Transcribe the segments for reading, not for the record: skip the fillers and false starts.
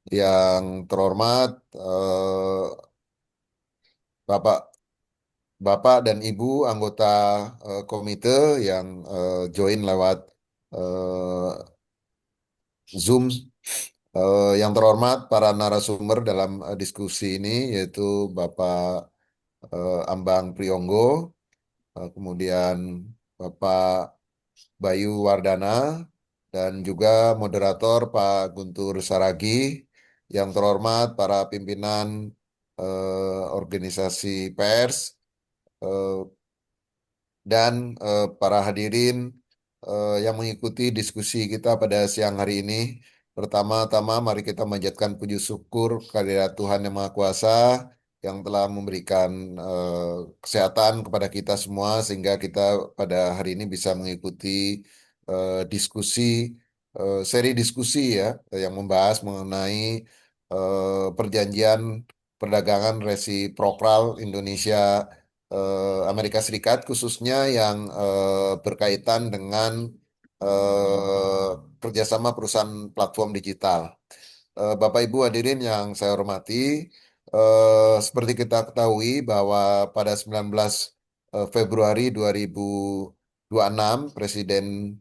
Yang terhormat Bapak Bapak dan Ibu anggota komite yang join lewat eh, Zoom. Yang terhormat para narasumber dalam diskusi ini yaitu Bapak Ambang Priyonggo, kemudian Bapak Bayu Wardana, dan juga moderator Pak Guntur Saragi. Yang terhormat para pimpinan organisasi pers, eh, dan para hadirin yang mengikuti diskusi kita pada siang hari ini. Pertama-tama, mari kita manjatkan puji syukur kehadirat Tuhan Yang Maha Kuasa yang telah memberikan kesehatan kepada kita semua sehingga kita pada hari ini bisa mengikuti diskusi, seri diskusi ya, yang membahas mengenai perjanjian perdagangan resiprokal Indonesia Amerika Serikat, khususnya yang berkaitan dengan eh, kerjasama perusahaan platform digital. Bapak Ibu hadirin yang saya hormati, seperti kita ketahui bahwa pada 19 Februari 2026 Presiden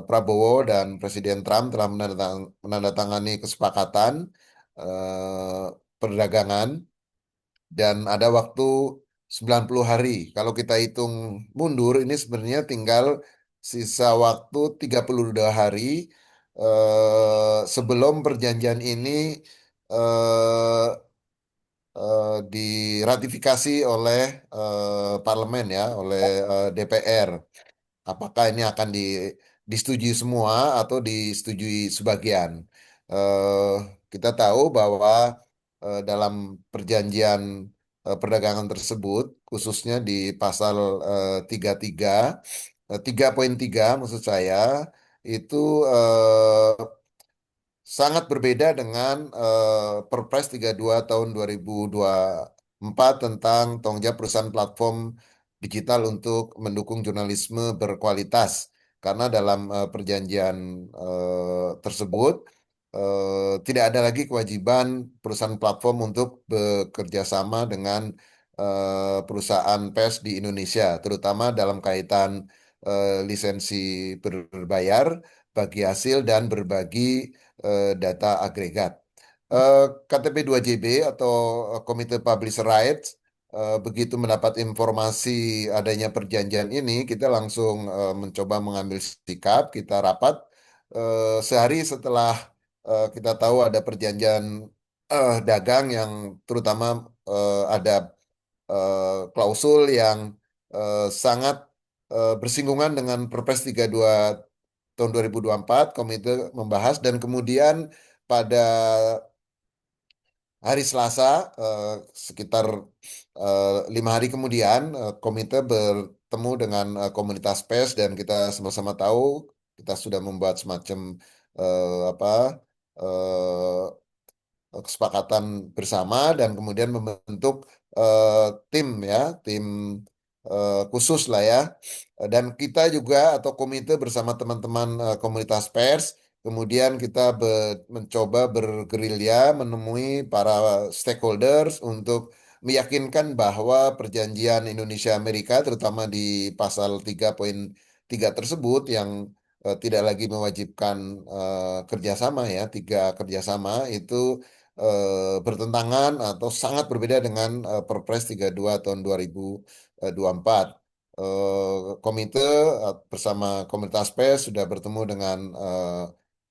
Prabowo dan Presiden Trump telah menandatangani kesepakatan eh, perdagangan, dan ada waktu 90 hari. Kalau kita hitung mundur, ini sebenarnya tinggal sisa waktu 32 hari sebelum perjanjian ini eh, diratifikasi oleh parlemen ya, oleh DPR. Apakah ini akan disetujui semua atau disetujui sebagian? Eh, kita tahu bahwa dalam perjanjian perdagangan tersebut, khususnya di pasal 33, 3.3 maksud saya, itu sangat berbeda dengan Perpres 32 tahun 2024 tentang tanggung jawab perusahaan platform digital untuk mendukung jurnalisme berkualitas. Karena dalam perjanjian tersebut tidak ada lagi kewajiban perusahaan platform untuk bekerja sama dengan perusahaan pers di Indonesia, terutama dalam kaitan lisensi berbayar, bagi hasil dan berbagi data agregat. KTP 2JB atau Komite Publisher Rights, begitu mendapat informasi adanya perjanjian ini, kita langsung mencoba mengambil sikap. Kita rapat sehari setelah kita tahu ada perjanjian dagang yang terutama ada klausul yang sangat bersinggungan dengan Perpres 32 tahun 2024. Komite membahas, dan kemudian pada hari Selasa, eh, sekitar 5 hari kemudian, komite bertemu dengan komunitas pers, dan kita sama-sama tahu kita sudah membuat semacam apa kesepakatan bersama, dan kemudian membentuk tim ya, tim khusus lah ya. Dan kita juga atau komite bersama teman-teman komunitas pers, kemudian kita mencoba bergerilya menemui para stakeholders untuk meyakinkan bahwa perjanjian Indonesia Amerika, terutama di pasal 3.3 tersebut yang tidak lagi mewajibkan kerjasama ya, tiga kerjasama itu bertentangan atau sangat berbeda dengan Perpres 32 tahun 2024. Komite bersama komunitas pers sudah bertemu dengan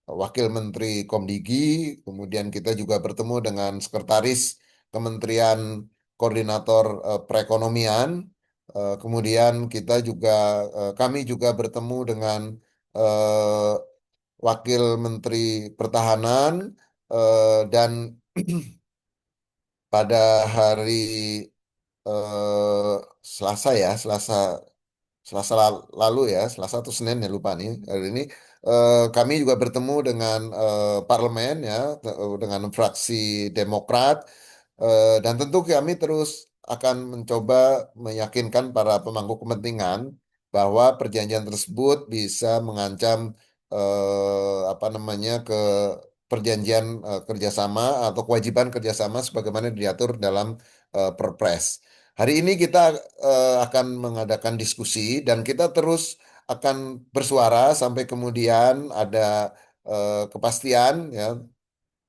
Wakil Menteri Komdigi, kemudian kita juga bertemu dengan Sekretaris Kementerian Koordinator Perekonomian. Kemudian kami juga bertemu dengan eh, Wakil Menteri Pertahanan, dan pada hari Selasa ya, lalu ya, Selasa atau Senin ya, lupa nih hari ini, kami juga bertemu dengan parlemen ya, dengan fraksi Demokrat. Dan tentu kami terus akan mencoba meyakinkan para pemangku kepentingan bahwa perjanjian tersebut bisa mengancam apa namanya, perjanjian kerjasama atau kewajiban kerjasama sebagaimana diatur dalam Perpres. Hari ini kita akan mengadakan diskusi dan kita terus akan bersuara sampai kemudian ada kepastian ya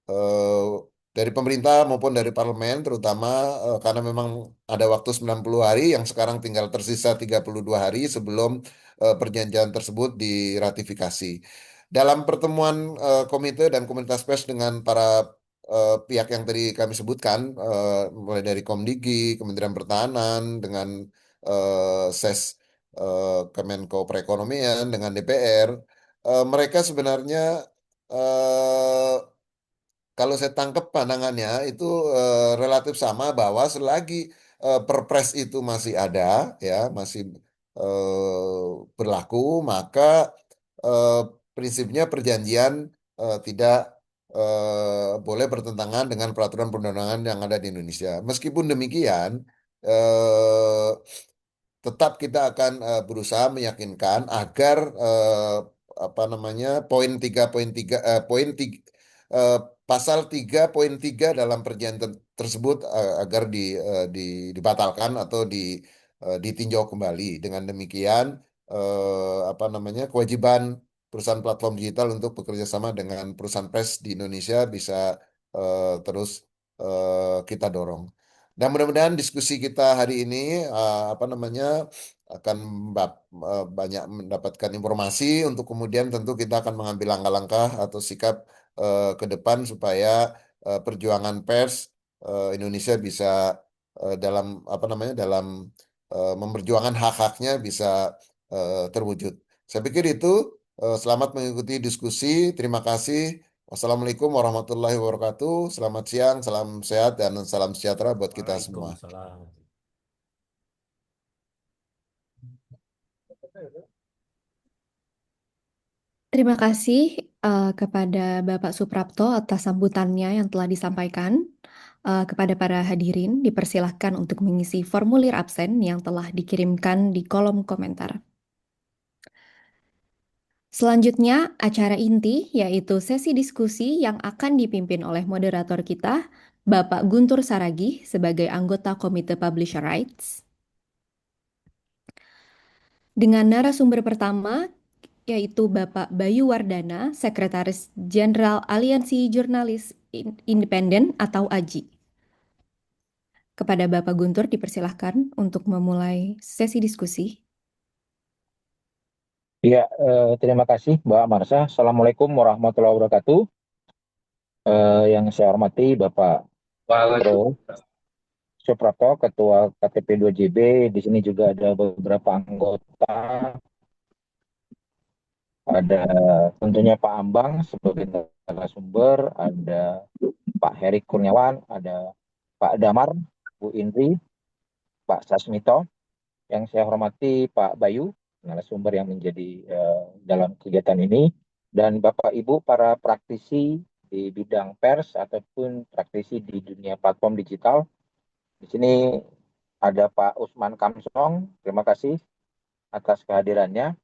eh, dari pemerintah maupun dari parlemen terutama karena memang ada waktu 90 hari yang sekarang tinggal tersisa 32 hari sebelum perjanjian tersebut diratifikasi. Dalam pertemuan komite dan komunitas pers dengan para pihak yang tadi kami sebutkan mulai dari Komdigi, Kementerian Pertahanan dengan SES Kemenko Perekonomian dengan DPR mereka sebenarnya eh, kalau saya tangkap pandangannya itu relatif sama bahwa selagi Perpres itu masih ada, ya masih berlaku, maka eh, prinsipnya perjanjian tidak boleh bertentangan dengan peraturan perundangan yang ada di Indonesia. Meskipun demikian, eh, tetap kita akan berusaha meyakinkan agar apa namanya poin tiga, eh, pasal 3.3 dalam perjanjian tersebut agar dibatalkan atau ditinjau kembali. Dengan demikian apa namanya kewajiban perusahaan platform digital untuk bekerja sama dengan perusahaan pers di Indonesia bisa terus kita dorong. Dan mudah-mudahan diskusi kita hari ini apa namanya akan banyak mendapatkan informasi untuk kemudian tentu kita akan mengambil langkah-langkah atau sikap ke depan supaya perjuangan pers Indonesia bisa dalam apa namanya dalam memperjuangkan hak-haknya bisa terwujud. Saya pikir itu selamat mengikuti diskusi. Terima kasih. Wassalamualaikum warahmatullahi wabarakatuh. Selamat siang, salam sehat, dan salam sejahtera buat kita semua. Waalaikumsalam. Terima kasih kepada Bapak Suprapto atas sambutannya yang telah disampaikan. Kepada para hadirin, dipersilahkan untuk mengisi formulir absen yang telah dikirimkan di kolom komentar. Selanjutnya, acara inti yaitu sesi diskusi yang akan dipimpin oleh moderator kita, Bapak Guntur Saragih sebagai anggota Komite Publisher Rights. Dengan narasumber pertama, yaitu Bapak Bayu Wardana, Sekretaris Jenderal Aliansi Jurnalis Independen atau AJI. Kepada Bapak Guntur dipersilahkan untuk memulai sesi diskusi. Iya, terima kasih Mbak Marsha. Assalamualaikum warahmatullahi wabarakatuh. Yang saya hormati Bapak Pro Suprapto, Ketua KTP 2JB. Di sini juga ada beberapa anggota. Ada tentunya Pak Ambang sebagai narasumber, ada Pak Heri Kurniawan, ada Pak Damar, Bu Indri, Pak Sasmito. Yang saya hormati Pak Bayu, narasumber yang menjadi dalam kegiatan ini, dan Bapak Ibu para praktisi di bidang pers ataupun praktisi di dunia platform digital. Di sini ada Pak Usman Kamsong, terima kasih atas kehadirannya.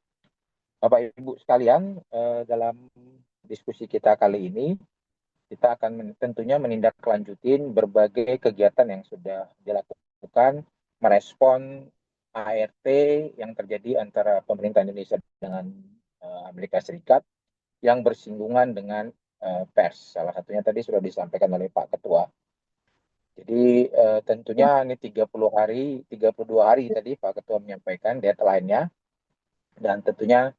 Bapak Ibu sekalian, dalam diskusi kita kali ini, kita akan tentunya menindaklanjutin berbagai kegiatan yang sudah dilakukan merespon ART yang terjadi antara pemerintah Indonesia dengan Amerika Serikat yang bersinggungan dengan pers. Salah satunya tadi sudah disampaikan oleh Pak Ketua. Jadi tentunya ini 32 hari tadi Pak Ketua menyampaikan deadline-nya, dan tentunya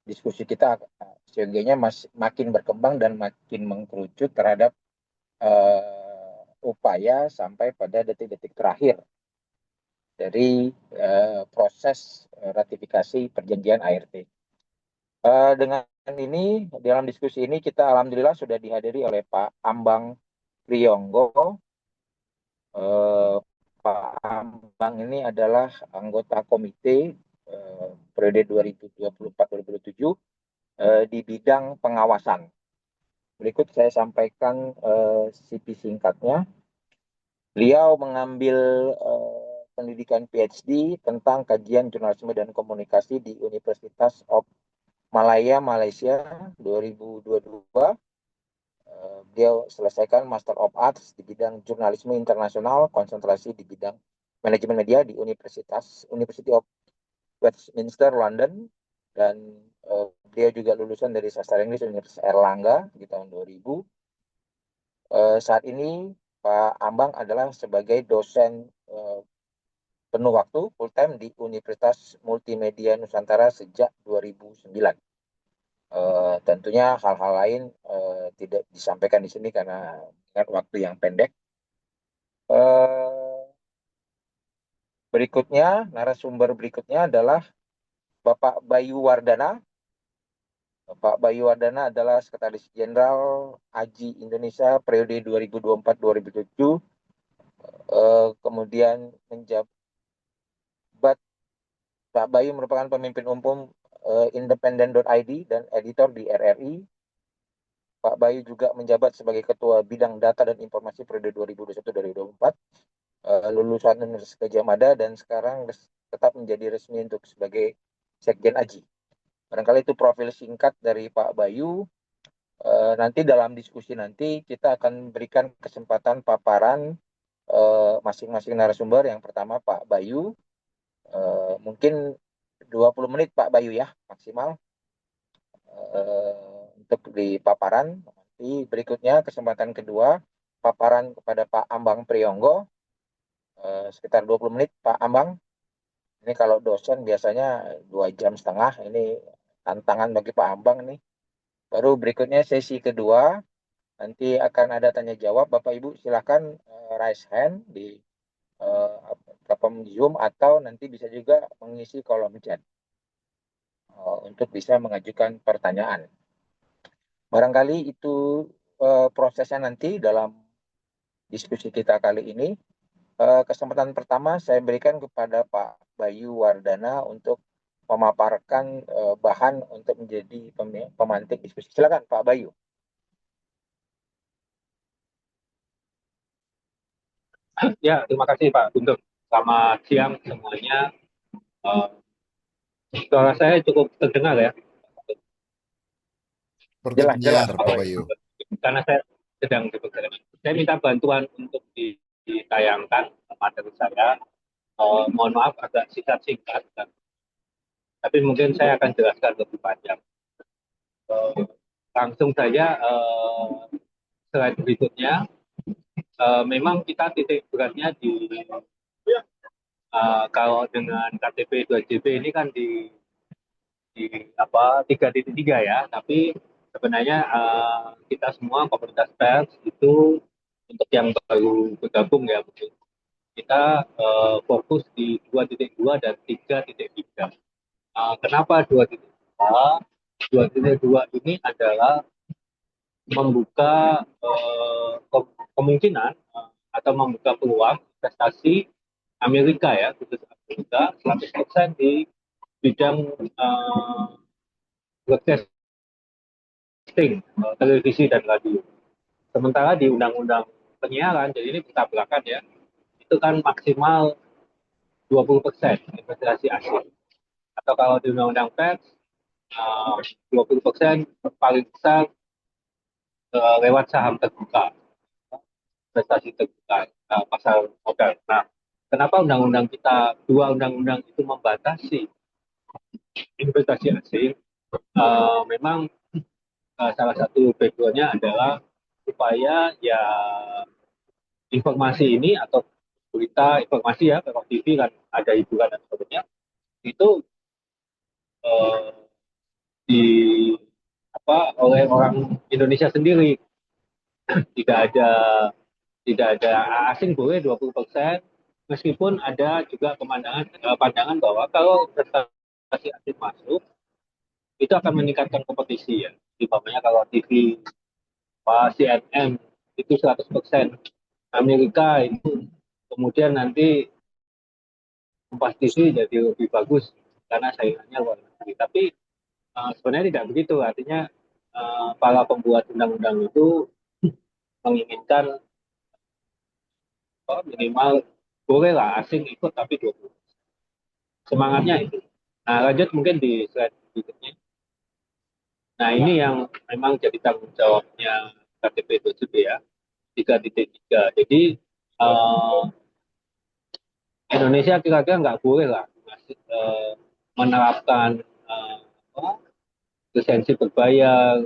diskusi kita sehingga makin berkembang dan makin mengkerucut terhadap upaya sampai pada detik-detik terakhir dari proses ratifikasi perjanjian ART. Dengan ini, dalam diskusi ini kita alhamdulillah sudah dihadiri oleh Pak Ambang Priyonggo. Pak Ambang ini adalah anggota komite periode 2024-2027 di bidang pengawasan. Berikut saya sampaikan CV singkatnya. Beliau mengambil pendidikan PhD tentang kajian jurnalisme dan komunikasi di Universitas of Malaya, Malaysia 2022. dia selesaikan Master of Arts di bidang jurnalisme internasional, konsentrasi di bidang manajemen media di University of Westminster, London, dan dia juga lulusan dari sastra Inggris Universitas Erlangga di tahun 2000. Saat ini Pak Ambang adalah sebagai dosen penuh waktu full time di Universitas Multimedia Nusantara sejak 2009. Tentunya hal-hal lain tidak disampaikan di sini karena ingat waktu yang pendek. Berikutnya, narasumber berikutnya adalah Bapak Bayu Wardana. Bapak Bayu Wardana adalah Sekretaris Jenderal AJI Indonesia periode 2024-2027. Kemudian menjabat, Pak Bayu merupakan pemimpin umum Independen.id dan editor di RRI. Pak Bayu juga menjabat sebagai Ketua Bidang Data dan Informasi periode 2021-2024, lulusan Universitas Gadjah Mada, dan sekarang tetap menjadi resmi untuk sebagai Sekjen AJI. Barangkali itu profil singkat dari Pak Bayu. Nanti dalam diskusi nanti kita akan berikan kesempatan paparan masing-masing narasumber. Yang pertama Pak Bayu, mungkin 20 menit Pak Bayu ya maksimal untuk di paparan. Nanti berikutnya kesempatan kedua paparan kepada Pak Ambang Priyonggo, sekitar 20 menit Pak Ambang. Ini kalau dosen biasanya 2,5 jam, ini tantangan bagi Pak Ambang nih. Baru berikutnya sesi kedua, nanti akan ada tanya jawab. Bapak Ibu silakan raise hand di platform Zoom atau nanti bisa juga mengisi kolom chat untuk bisa mengajukan pertanyaan. Barangkali itu prosesnya nanti dalam diskusi kita kali ini. Kesempatan pertama saya berikan kepada Pak Bayu Wardana untuk memaparkan bahan untuk menjadi pemantik diskusi. Silakan Pak Bayu. Ya, terima kasih Pak Guntur. Selamat siang semuanya. Suara saya cukup terdengar ya, Seperti Jelas, jelas penyiar, Pak Pak Bayu. Bayu. karena saya sedang di perjalanan. Saya minta bantuan untuk ditayangkan materi saya. Mohon maaf agak singkat-singkat, tapi mungkin saya akan jelaskan lebih panjang. Langsung saja slide berikutnya. Memang kita titik beratnya di kalau dengan KTP 2JB ini kan di 3.3 ya, tapi sebenarnya kita semua komunitas pers itu untuk yang baru bergabung ya, kita fokus di 2.2 dan 3.3. Kenapa 2.2? 2.2 ini adalah membuka kemungkinan atau membuka peluang investasi Amerika ya, khusus Amerika 100% di bidang broadcasting, televisi dan radio. Sementara di undang-undang penyiaran, jadi ini bertabrakan ya, itu kan maksimal 20% investasi asing. Atau kalau di undang-undang pers, 20% paling besar lewat saham terbuka, investasi terbuka, pasar modal. Nah, kenapa undang-undang kita, dua undang-undang itu membatasi investasi asing? Memang salah satu background-nya adalah supaya ya informasi ini atau berita informasi ya, kalau TV kan ada hiburan dan sebagainya, itu eh, di oleh orang Indonesia sendiri, tidak ada asing boleh 20%, meskipun ada juga pandangan bahwa kalau investasi asing masuk itu akan meningkatkan kompetisi ya. Umpamanya kalau TV CNN itu 100% Amerika itu, kemudian nanti Kompas TV jadi lebih bagus karena saingannya luar negeri. Tapi sebenarnya tidak begitu. Artinya para pembuat undang-undang itu menginginkan minimal bolehlah asing ikut tapi 20. Semangatnya itu. Nah, lanjut mungkin di slide berikutnya. Nah, ini yang memang jadi tanggung jawabnya KTP 2JB ya, 3.3. Jadi Indonesia kira-kira nggak boleh lah masih menerapkan apa, lisensi berbayar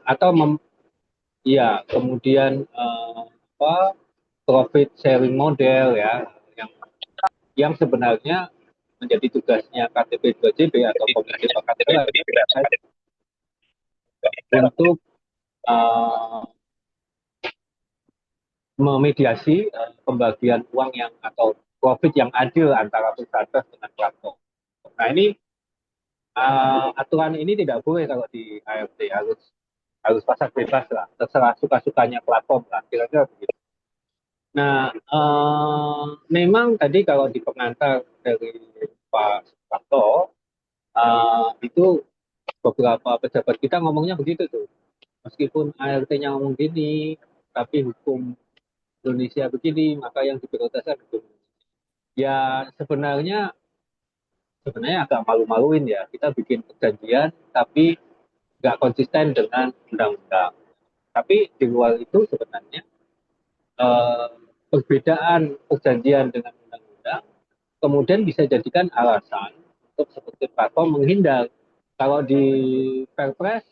atau ya kemudian apa, profit sharing model ya, yang sebenarnya menjadi tugasnya KTP 2JB atau Komite Pembayaran untuk memediasi pembagian uang yang atau profit yang adil antara perusahaan pers dengan platform. Nah ini aturan ini tidak boleh kalau di AFT, harus pasar bebas lah, terserah suka-sukanya platform lah, kira-kira begitu. Nah, memang tadi kalau di pengantar dari Pak Suparto, itu beberapa pejabat kita ngomongnya begitu tuh. Meskipun ART-nya ngomong gini, tapi hukum Indonesia begini, maka yang diprioritaskan hukum. Ya sebenarnya agak malu-maluin ya. Kita bikin perjanjian, tapi nggak konsisten dengan undang-undang. Tapi di luar itu sebenarnya eh, perbedaan perjanjian dengan undang-undang kemudian bisa jadikan alasan untuk seperti platform menghindar. Kalau di Perpres,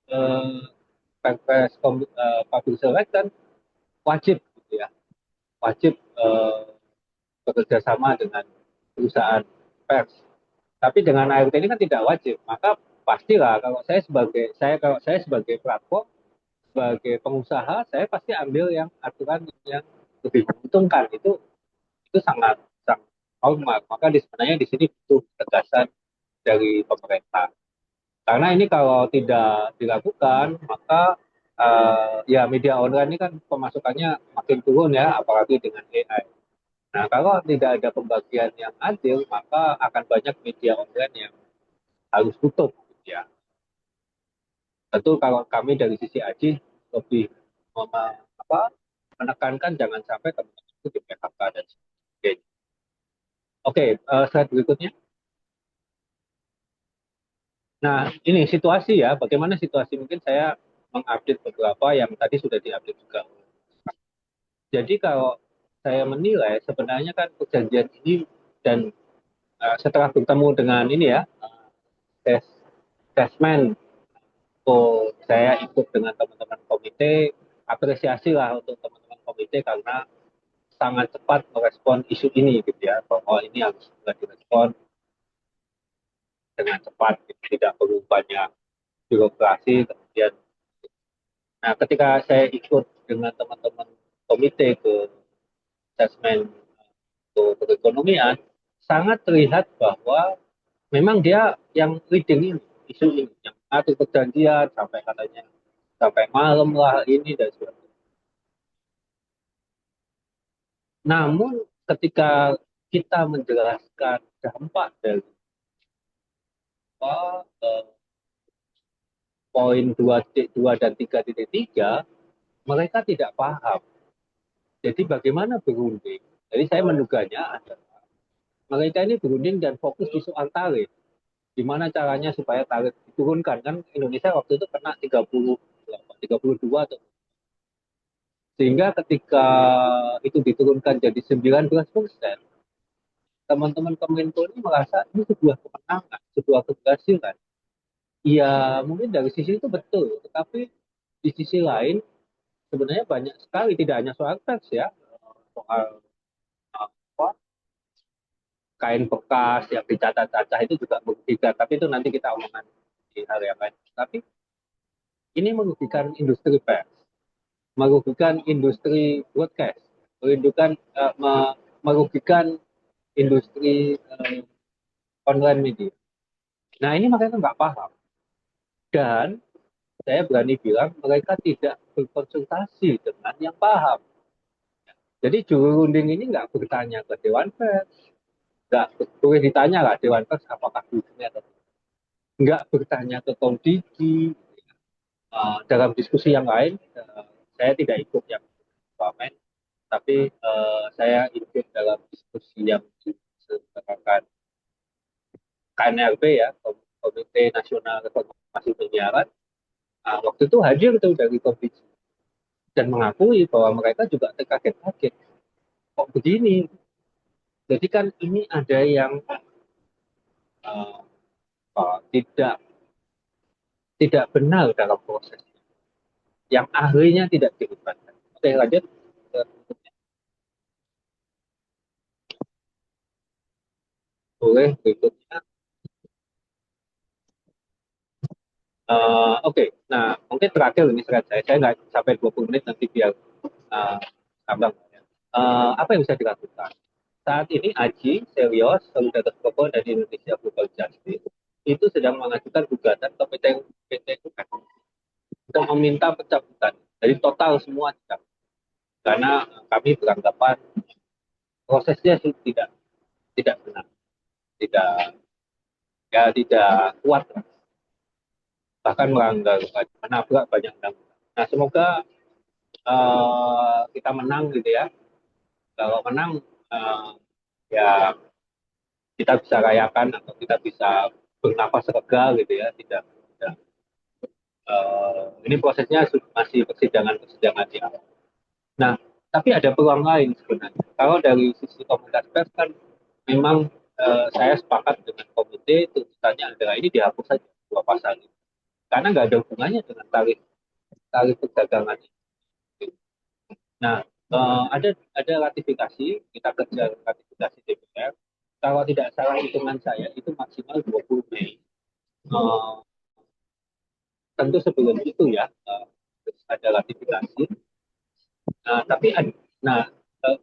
eh, Public Select kan wajib gitu ya, wajib bekerja sama dengan perusahaan pers. Tapi dengan ART ini kan tidak wajib, maka pastilah kalau saya sebagai platform, sebagai pengusaha, saya pasti ambil yang aturan yang lebih menguntungkan. Itu sangat sangat normal. Maka sebenarnya di sini butuh tegasan dari pemerintah. Karena ini kalau tidak dilakukan, maka ya media online ini kan pemasukannya makin turun ya, apalagi dengan AI. Nah, kalau tidak ada pembagian yang adil, maka akan banyak media online yang harus tutup, gitu ya. Tentu kalau kami dari sisi AJI lebih apa, menekankan jangan sampai teman-teman itu di PHK dan sebagainya. Oke, slide berikutnya. Nah, ini situasi ya, bagaimana situasi, mungkin saya mengupdate beberapa yang tadi sudah diupdate juga. Jadi kalau saya menilai sebenarnya kan perjanjian ini dan setelah bertemu dengan ini ya, tes tesmen, saya ikut dengan teman-teman komite, apresiasi lah untuk teman-teman komite karena sangat cepat merespon isu ini gitu ya, bahwa ini harus juga direspon dengan cepat, gitu. Tidak perlu banyak birokrasi. Kemudian, nah ketika saya ikut dengan teman-teman komite ke asesmen untuk perekonomian, sangat terlihat bahwa memang dia yang leading ini, isu ini, yang atur perjanjian sampai katanya sampai malam lah ini dan sebagainya. Namun ketika kita menjelaskan dampak dari apa, poin 2.2 dan 3.3, mereka tidak paham. Jadi bagaimana berunding? Jadi saya menduganya adalah mereka ini berunding dan fokus di soal tarif. Gimana caranya supaya tarif diturunkan? Kan Indonesia waktu itu kena 32 atau, sehingga ketika itu diturunkan jadi 19%, teman-teman Kominfo ini merasa ini sebuah kemenangan, sebuah keberhasilan. Iya, mungkin dari sisi itu betul, tetapi di sisi lain sebenarnya banyak sekali, tidak hanya soal teks ya, soal apa, kain bekas yang dicacat-cacat itu juga merugikan, tapi itu nanti kita omongkan di hal yang lain. Tapi ini merugikan industri pers, merugikan industri broadcast, merugikan industri online media. Nah ini mereka nggak paham, dan saya berani bilang mereka tidak berkonsultasi dengan yang paham. Jadi juru runding ini nggak bertanya ke Dewan Pers, nggak boleh ditanya lah Dewan Pers apakah dukungnya atau tidak. Nggak bertanya ke Komdigi. Dalam diskusi yang lain, saya tidak ikut yang parlemen, tapi saya ikut dalam diskusi yang diselenggarakan KNRB ya, Komite Nasional Reformasi Penyiaran. Nah, waktu itu hadir tuh dari komisi dan mengakui bahwa mereka juga terkaget-kaget. Kok begini? Jadi kan ini ada yang uh, tidak tidak benar dalam proses yang ahlinya tidak dilibatkan. Oke, lanjut. Boleh berikutnya. Oke, nah mungkin terakhir ini saya nggak sampai 20 menit nanti biar uh, tambah. Apa yang bisa dilakukan? Saat ini AJI, Serios, Solidaritas Global dan Indonesia Global Justice itu sedang mengajukan gugatan ke PT UN untuk meminta pencabutan dari total semua dicabut. Karena kami beranggapan prosesnya tidak tidak benar, tidak tidak kuat, bahkan melanggar menabrak banyak undang-undang. Nah, semoga kita menang gitu ya. Kalau menang ya kita bisa rayakan atau kita bisa bernafas lega gitu ya. Tidak ini prosesnya masih persidangan di awal. Nah, tapi ada peluang lain sebenarnya. Kalau dari sisi komunitas pers kan memang saya sepakat dengan komite tuntutannya adalah ini dihapus saja dua pasal ini. Karena nggak ada hubungannya dengan tarif tarif perdagangan. Nah, ada ratifikasi, kita kerja ratifikasi DPR. Kalau tidak salah hitungan saya itu maksimal 20 Mei. Eh, tentu sebelum itu ya ada ratifikasi. Tapi nah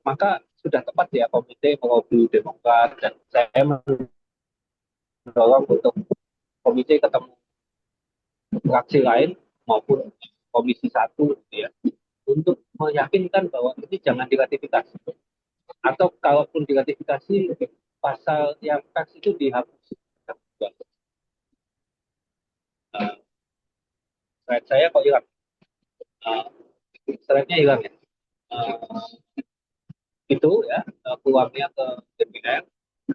maka sudah tepat ya komite melobi Demokrat dan saya mendorong untuk komite ketemu fraksi lain maupun komisi satu gitu ya untuk meyakinkan bahwa ini jangan diratifikasi atau kalaupun diratifikasi pasal yang teks itu dihapus. Uh, slide saya kok hilang? Uh, slide-nya hilang ya. Uh, itu ya peluangnya ke DPR.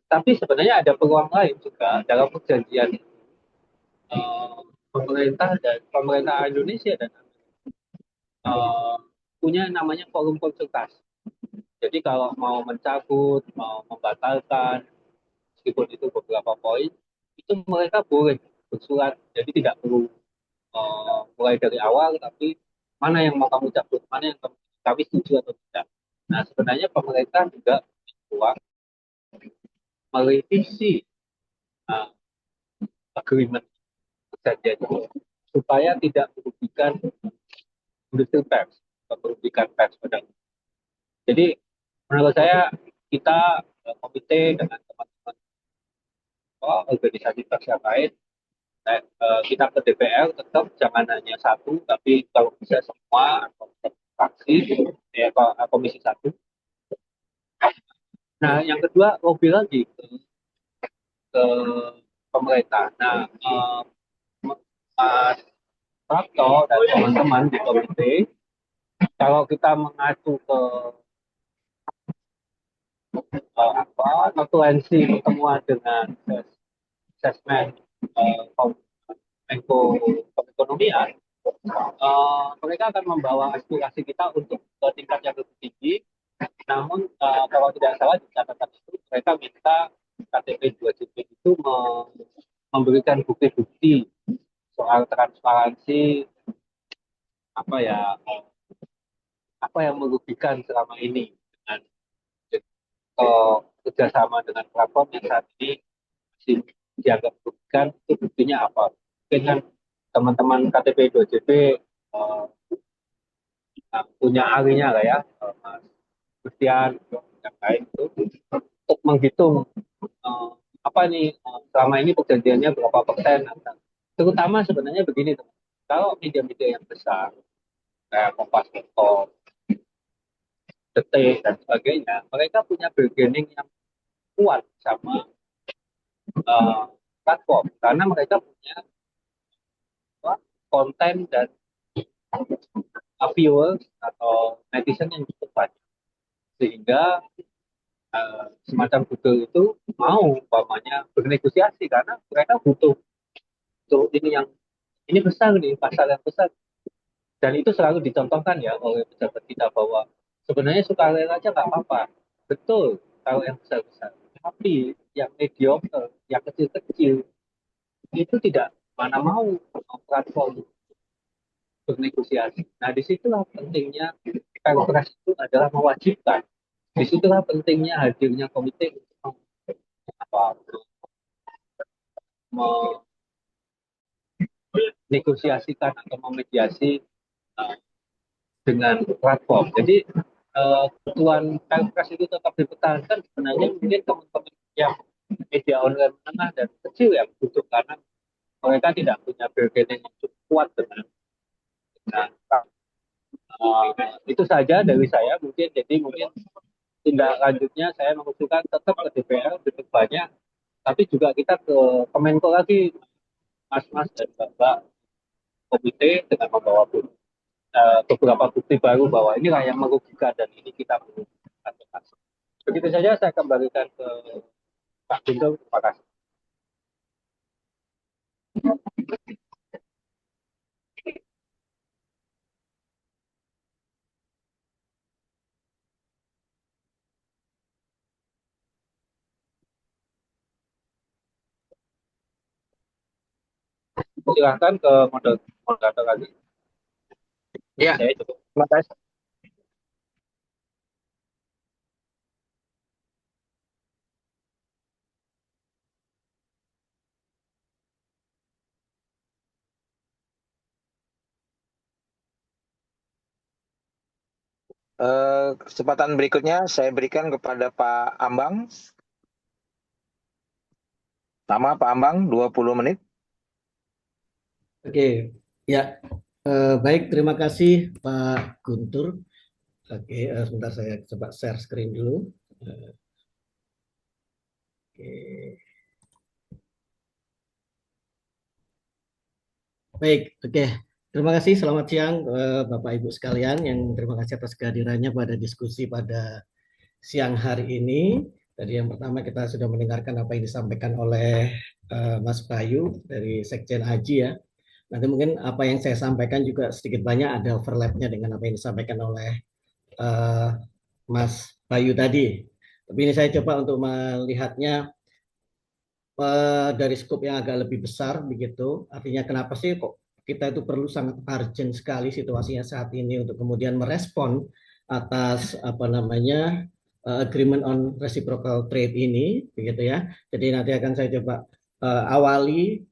Tapi sebenarnya ada peluang lain juga dalam perjanjian pemerintah Indonesia dan uh, punya namanya forum konsultasi. Jadi kalau mau mencabut, mau membatalkan, meskipun itu beberapa poin, itu mereka boleh bersurat. Jadi tidak perlu mulai dari awal, tapi mana yang mau kamu cabut, mana yang kami setuju atau tidak. Nah, sebenarnya pemerintah juga punya merevisi uh, agreement perjanjian itu supaya tidak merugikan industri pers, merugikan pers pada. Jadi menurut saya kita komite dengan teman-teman organisasi pers yang lain, kita ke DPR tetap jangan hanya satu, tapi kalau bisa semua atau fraksi ya komisi satu. Nah, yang kedua lobby lagi ke pemerintah. Nah, Mas Prapto dan teman-teman di komite, kalau kita mengacu ke notulensi pertemuan dengan Sesmen Menko Perekonomian, mereka akan membawa aspirasi kita untuk ke tingkat yang lebih tinggi. Namun kalau tidak salah di catatan itu mereka minta KTP 2JP itu memberikan bukti-bukti soal transparansi apa yang merugikan selama ini dengan kerjasama dengan platform yang saat ini masih dianggap merugikan, itu buktinya apa? Mungkin kan teman-teman KTP 2JP punya ahlinya lah ya, Mas Christian yang lain itu untuk menghitung apa nih selama ini perjanjiannya berapa persen. Terutama sebenarnya begini teman, kalau media-media yang besar kayak Kompas.com, Detik dan sebagainya, mereka punya bargaining yang kuat sama platform karena mereka punya konten dan viewers atau netizen yang cukup banyak sehingga semacam Google itu mau umpamanya bernegosiasi karena mereka butuh ini yang Ini besar nih, pasar yang besar. Dan itu selalu dicontohkan ya oleh pejabat kita bahwa sebenarnya sukarela aja nggak apa-apa. Betul, kalau yang besar-besar. Tapi yang mediocre, yang kecil-kecil, itu tidak mana mau platform bernegosiasi. Nah, disitulah pentingnya Perpres itu adalah mewajibkan. Disitulah pentingnya hadirnya komite untuk apa, menegosiasikan atau memediasi uh, dengan platform. Jadi kebutuhan Perpres itu tetap dipertahankan sebenarnya mungkin teman-teman yang media online menengah dan kecil yang butuh karena mereka tidak punya bargaining yang cukup kuat dengan itu saja dari saya mungkin. Jadi mungkin tindak lanjutnya saya mengusulkan tetap ke DPR lebih banyak, tapi juga kita ke Kemenko lagi, mas-mas dan mbak komite dengan membawa beberapa bukti baru bahwa inilah yang merugikan dan ini kita perlu advokasi. Begitu saja saya kembalikan ke Pak Guntur. Terima kasih. Silahkan ke moderator lagi. Ya, Saya cukup. terima kasih. Kesempatan berikutnya saya berikan kepada Pak Ambang. Sama Pak Ambang, 20 menit. Oke, ya, baik, terima kasih Pak Guntur. Oke, sebentar saya coba share screen dulu. Oke. Baik, oke. Terima kasih, selamat siang Bapak Ibu sekalian, yang terima kasih atas kehadirannya pada diskusi pada siang hari ini. Tadi yang pertama kita sudah mendengarkan apa yang disampaikan oleh Mas Bayu dari Sekjen Aji ya. Nanti mungkin apa yang saya sampaikan juga sedikit banyak ada overlapnya dengan apa yang disampaikan oleh Mas Bayu tadi. Tapi ini saya coba untuk melihatnya dari skop yang agak lebih besar begitu. Artinya kenapa sih kok kita itu perlu sangat urgent sekali situasinya saat ini untuk kemudian merespon atas apa namanya agreement on reciprocal trade ini begitu ya. Jadi nanti akan saya coba awali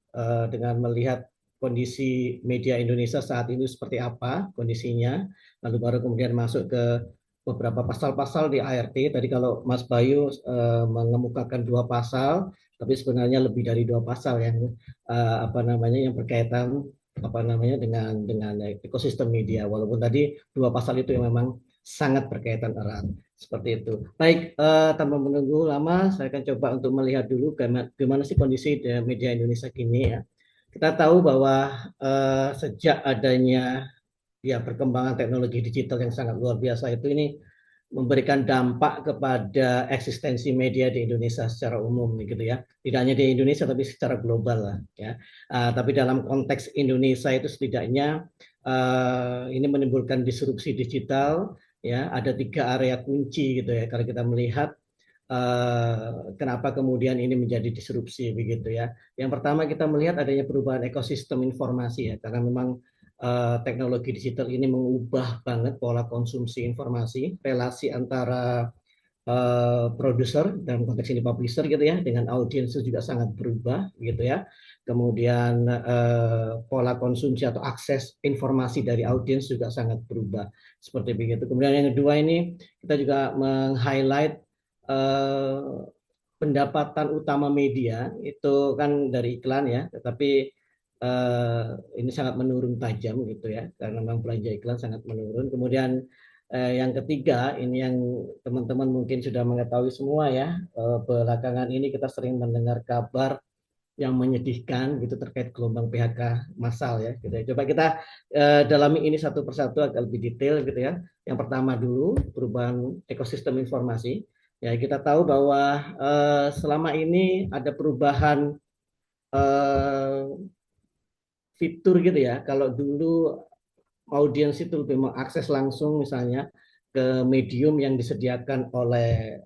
dengan melihat kondisi media Indonesia saat ini seperti apa kondisinya, lalu baru kemudian masuk ke beberapa pasal-pasal di ART. Tadi kalau Mas Bayu mengemukakan 2 pasal, tapi sebenarnya lebih dari 2 pasal yang apa namanya yang berkaitan apa namanya dengan ekosistem media. Walaupun tadi 2 pasal itu yang memang sangat berkaitan erat seperti itu. Baik, tanpa menunggu lama, saya akan coba untuk melihat dulu bagaimana sih kondisi media Indonesia kini ya. Kita tahu bahwa sejak adanya ya perkembangan teknologi digital yang sangat luar biasa itu ini memberikan dampak kepada eksistensi media di Indonesia secara umum gitu ya. Tidak hanya di Indonesia tapi secara global lah ya. Tapi dalam konteks Indonesia itu setidaknya ini menimbulkan disrupsi digital ya. Ada 3 area kunci gitu ya kalau kita melihat kenapa kemudian ini menjadi disrupsi begitu ya. Yang pertama kita melihat adanya perubahan ekosistem informasi ya, karena memang teknologi digital ini mengubah banget pola konsumsi informasi, relasi antara produser dalam konteks ini publisher gitu ya dengan audiens itu juga sangat berubah gitu ya. Kemudian pola konsumsi atau akses informasi dari audiens juga sangat berubah seperti begitu. Kemudian yang kedua ini kita juga meng-highlight pendapatan utama media itu kan dari iklan ya, tetapi ini sangat menurun tajam gitu ya, karena memang belanja iklan sangat menurun. Kemudian yang ketiga, ini yang teman-teman mungkin sudah mengetahui semua ya, belakangan ini kita sering mendengar kabar yang menyedihkan gitu terkait gelombang PHK massal ya. Gitu ya. Coba kita dalami ini satu persatu agak lebih detail gitu ya. Yang pertama dulu perubahan ekosistem informasi. Ya kita tahu bahwa selama ini ada perubahan fitur gitu ya. Kalau dulu audiens itu lebih mengakses langsung misalnya ke medium yang disediakan oleh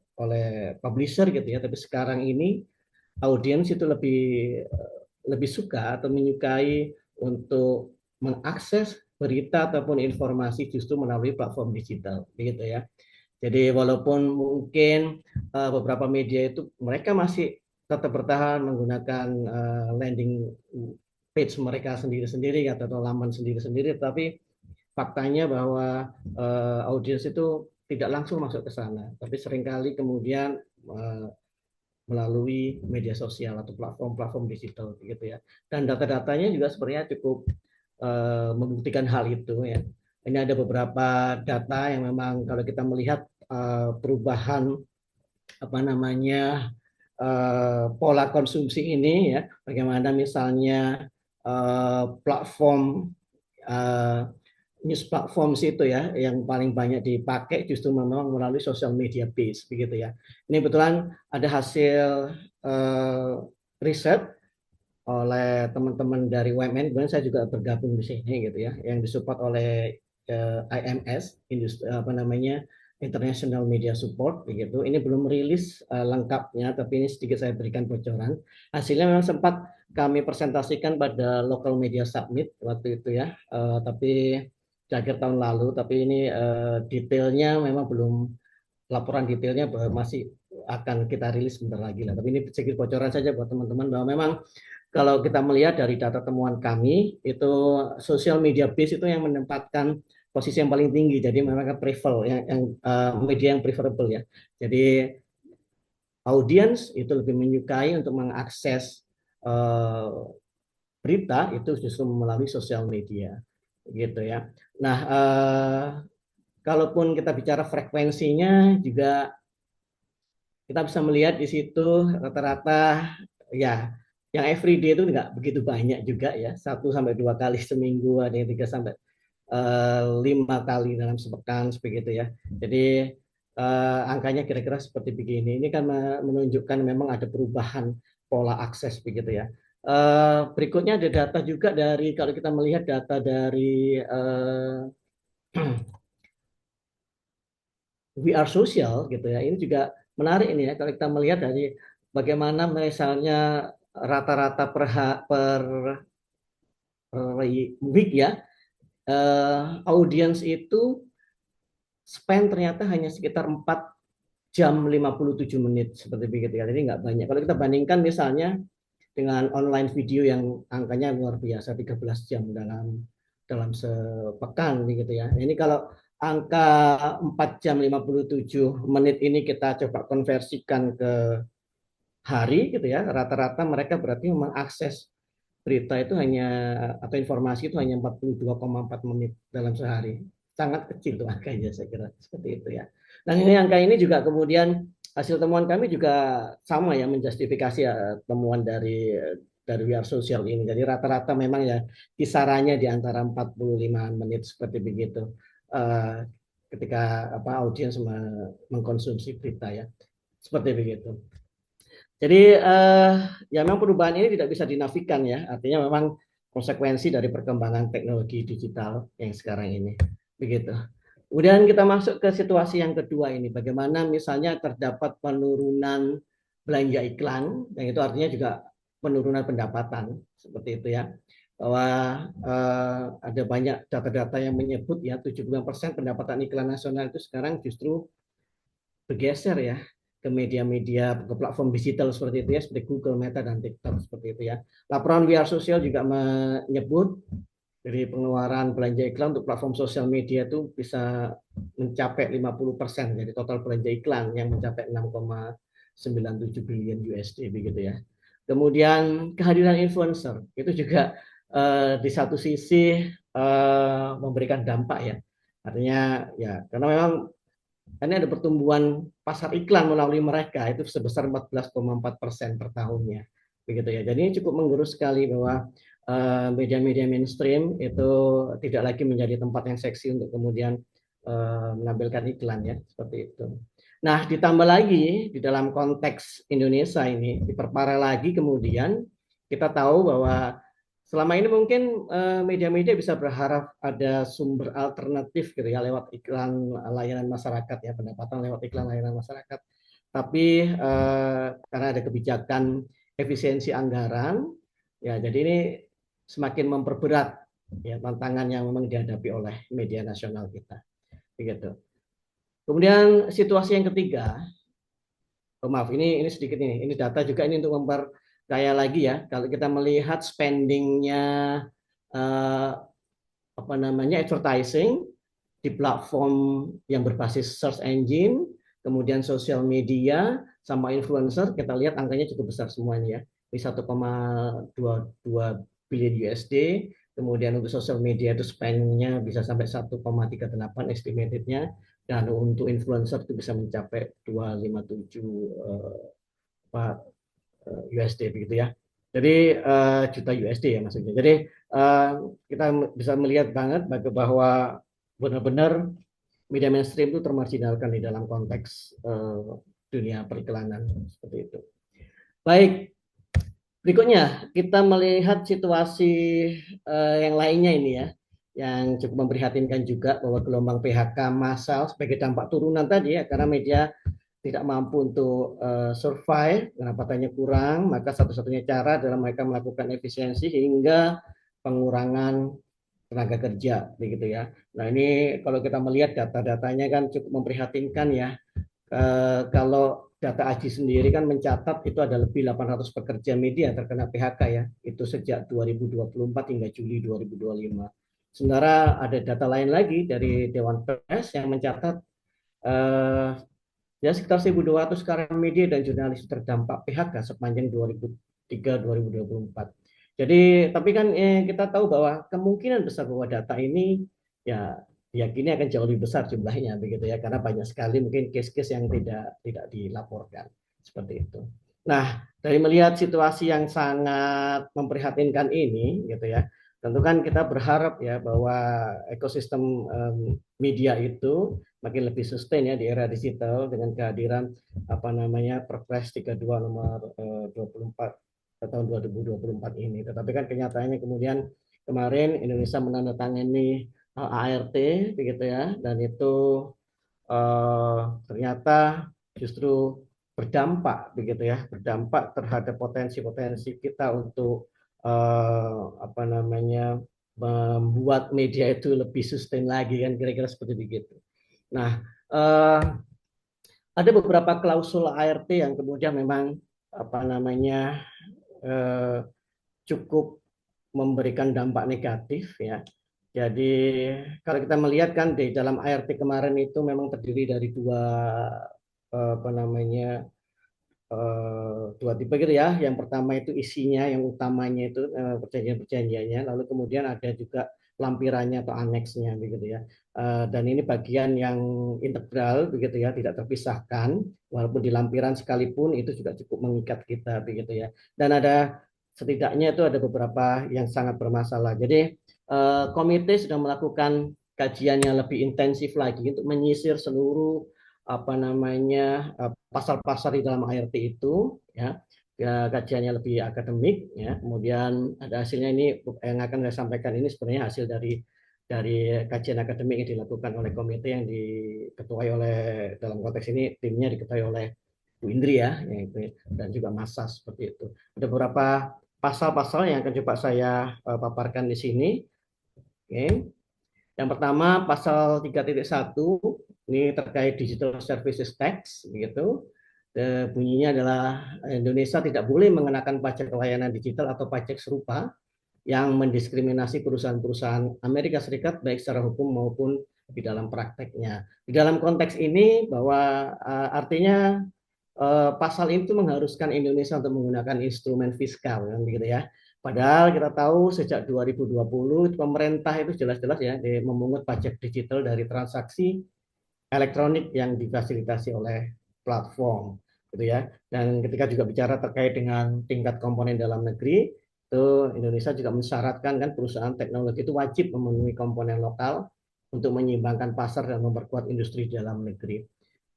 publisher gitu ya, tapi sekarang ini audiens itu lebih suka atau menyukai untuk mengakses berita ataupun informasi justru melalui platform digital gitu ya. Jadi walaupun mungkin beberapa media itu mereka masih tetap bertahan menggunakan landing page mereka sendiri-sendiri atau laman sendiri-sendiri, tapi faktanya bahwa audiens itu tidak langsung masuk ke sana, tapi seringkali kemudian melalui media sosial atau platform-platform digital gitu ya. Dan data-datanya juga sebenarnya cukup membuktikan hal itu ya. Ini ada beberapa data yang memang kalau kita melihat perubahan apa namanya pola konsumsi ini ya, bagaimana misalnya platform news platform itu ya yang paling banyak dipakai justru memang melalui social media base begitu ya. Ini kebetulan ada hasil riset oleh teman-teman dari UMN, kemudian saya juga bergabung di sini gitu ya, yang disupport oleh IMS, apa namanya International Media Support begitu. Ini belum rilis lengkapnya, tapi ini sedikit saya berikan bocoran. Hasilnya memang sempat kami presentasikan pada Local Media Summit waktu itu ya, tapi di akhir tahun lalu. Tapi ini detailnya memang belum, laporan detailnya masih akan kita rilis sebentar lagi lah. Tapi ini sedikit bocoran saja buat teman-teman bahwa memang kalau kita melihat dari data temuan kami itu social media base itu yang menempatkan posisi yang paling tinggi. Jadi mereka prefer yang media yang preferable ya. Jadi audiens itu lebih menyukai untuk mengakses berita itu justru melalui sosial media gitu ya. Nah, kalaupun kita bicara frekuensinya juga kita bisa melihat di situ rata-rata ya yang everyday itu nggak begitu banyak juga ya, 1-2 kali seminggu, ada yang 3-5 kali dalam sepekan begitu ya. Jadi angkanya kira-kira seperti begini. Ini kan menunjukkan memang ada perubahan pola akses begitu ya. Berikutnya ada data juga dari, kalau kita melihat data dari We Are Social gitu ya, ini juga menarik ini ya, kalau kita melihat dari bagaimana misalnya rata-rata per week ya, audiens itu spend ternyata hanya sekitar 4 jam 57 menit seperti begitu ya. Jadi nggak banyak. Kalau kita bandingkan misalnya dengan online video yang angkanya luar biasa 13 jam dalam sepekan begitu ya. Ini kalau angka 4 jam 57 menit ini kita coba konversikan ke hari gitu ya, rata-rata mereka berarti mengakses berita itu hanya, atau informasi itu hanya 42,4 menit dalam sehari. Sangat kecil tuh angkanya, saya kira seperti itu ya. Dan ini angka ini juga kemudian hasil temuan kami juga sama ya, menjustifikasi ya, temuan dari We Are Social ini. Jadi rata-rata memang ya kisarannya di antara 45 menit seperti begitu. Ketika audiens mengkonsumsi berita ya. Seperti begitu. Jadi ya memang perubahan ini tidak bisa dinafikan ya, artinya memang konsekuensi dari perkembangan teknologi digital yang sekarang ini. Begitu. Kemudian kita masuk ke situasi yang kedua ini, bagaimana misalnya terdapat penurunan belanja iklan, yang itu artinya juga penurunan pendapatan, seperti itu ya. Bahwa ada banyak data-data yang menyebut ya 75% pendapatan iklan nasional itu sekarang justru bergeser ya ke media-media, ke platform digital seperti itu ya, seperti Google, Meta, dan TikTok seperti itu ya. Laporan We Are Social juga menyebut dari pengeluaran belanja iklan untuk platform sosial media itu bisa mencapai 50% dari total belanja iklan yang mencapai 6,97 billion USD begitu ya. Kemudian kehadiran influencer itu juga di satu sisi memberikan dampak ya. Artinya ya karena memang ini ada pertumbuhan pasar iklan melalui mereka itu sebesar 14,4% per tahunnya, begitu ya. Jadi ini cukup menggerus sekali bahwa media-media mainstream itu tidak lagi menjadi tempat yang seksi untuk kemudian menampilkan iklan ya, seperti itu. Nah, ditambah lagi di dalam konteks Indonesia ini diperparah lagi kemudian kita tahu bahwa selama ini mungkin media-media bisa berharap ada sumber alternatif gitu ya lewat iklan layanan masyarakat ya, pendapatan lewat iklan layanan masyarakat. Tapi karena ada kebijakan efisiensi anggaran, ya jadi ini semakin memperberat ya tantangan yang memang dihadapi oleh media nasional kita. Begitu. Kemudian situasi yang ketiga, maaf ini sedikit ini data juga ini untuk memperkaya lagi ya. Kalau kita melihat spendingnya apa namanya advertising di platform yang berbasis search engine, kemudian sosial media sama influencer, kita lihat angkanya cukup besar semuanya ya. Di 1,22 billion USD, kemudian untuk sosial media itu spend-nya bisa sampai 1,38 estimated-nya, dan untuk influencer itu bisa mencapai 257 USD begitu ya. Jadi juta USD ya maksudnya. Jadi kita bisa melihat banget bahwa benar-benar media mainstream itu termarginalkan di dalam konteks dunia periklanan seperti itu. Baik, berikutnya kita melihat situasi yang lainnya ini ya, yang cukup memprihatinkan juga bahwa gelombang PHK massal sebagai dampak turunan tadi ya, karena media tidak mampu untuk survive, pendapatannya kurang, maka satu-satunya cara adalah mereka melakukan efisiensi hingga pengurangan tenaga kerja, begitu ya. Nah ini kalau kita melihat data-datanya kan cukup memprihatinkan ya. Kalau data AJI sendiri kan mencatat itu ada lebih 800 pekerja media terkena PHK ya, itu sejak 2024 hingga Juli 2025. Sementara ada data lain lagi dari Dewan Pers yang mencatat ya sekitar 1.200 karyawan media dan jurnalis terdampak PHK sepanjang 2003-2024. Jadi, tapi kan kita tahu bahwa kemungkinan besar bahwa data ini ya diyakini akan jauh lebih besar jumlahnya begitu ya, karena banyak sekali mungkin case-case yang tidak dilaporkan seperti itu. Nah, dari melihat situasi yang sangat memprihatinkan ini gitu ya, tentu kan kita berharap ya bahwa ekosistem media itu makin lebih sustain ya di era digital dengan kehadiran apa namanya Perpres 32 nomor 24 tahun 2024 ini. Tetapi kan kenyataannya kemudian kemarin Indonesia menandatangani ART begitu ya, dan itu ternyata justru berdampak begitu ya, berdampak terhadap potensi-potensi kita untuk apa namanya membuat media itu lebih sustain lagi kan, kira-kira seperti begitu. Nah, ada beberapa klausul ART yang kemudian memang apa namanya cukup memberikan dampak negatif ya. Jadi kalau kita melihat kan di dalam ART kemarin itu memang terdiri dari apa namanya dua tipe gitu ya. Yang pertama itu isinya, yang utamanya itu perjanjian-perjanjiannya, lalu kemudian ada juga lampirannya atau aneksnya begitu ya. Dan ini bagian yang integral begitu ya, tidak terpisahkan, walaupun di lampiran sekalipun itu juga cukup mengikat kita begitu ya. Dan ada setidaknya itu ada beberapa yang sangat bermasalah. Jadi komite sudah melakukan kajian yang lebih intensif lagi untuk menyisir seluruh apa namanya pasal-pasal di dalam ART itu ya, kajiannya lebih akademik ya. Kemudian ada hasilnya, ini yang akan saya sampaikan ini sebenarnya hasil dari kajian akademik yang dilakukan oleh komite yang diketuai oleh, dalam konteks ini timnya diketuai oleh Bu Indri ya, yaitu, dan juga Masa seperti itu. Ada beberapa pasal-pasal yang akan coba saya paparkan di sini. Oke. Yang pertama pasal 3.1 ini terkait Digital Services Tax begitu. Bunyinya adalah Indonesia tidak boleh mengenakan pajak layanan digital atau pajak serupa yang mendiskriminasi perusahaan-perusahaan Amerika Serikat baik secara hukum maupun di dalam prakteknya. Di dalam konteks ini bahwa artinya pasal itu mengharuskan Indonesia untuk menggunakan instrumen fiskal kan begitu ya. Padahal kita tahu sejak 2020 pemerintah itu jelas-jelas ya memungut pajak digital dari transaksi elektronik yang difasilitasi oleh platform gitu ya. Dan ketika juga bicara terkait dengan tingkat komponen dalam negeri, itu Indonesia juga mensyaratkan kan perusahaan teknologi itu wajib memenuhi komponen lokal untuk menyeimbangkan pasar dan memperkuat industri dalam negeri.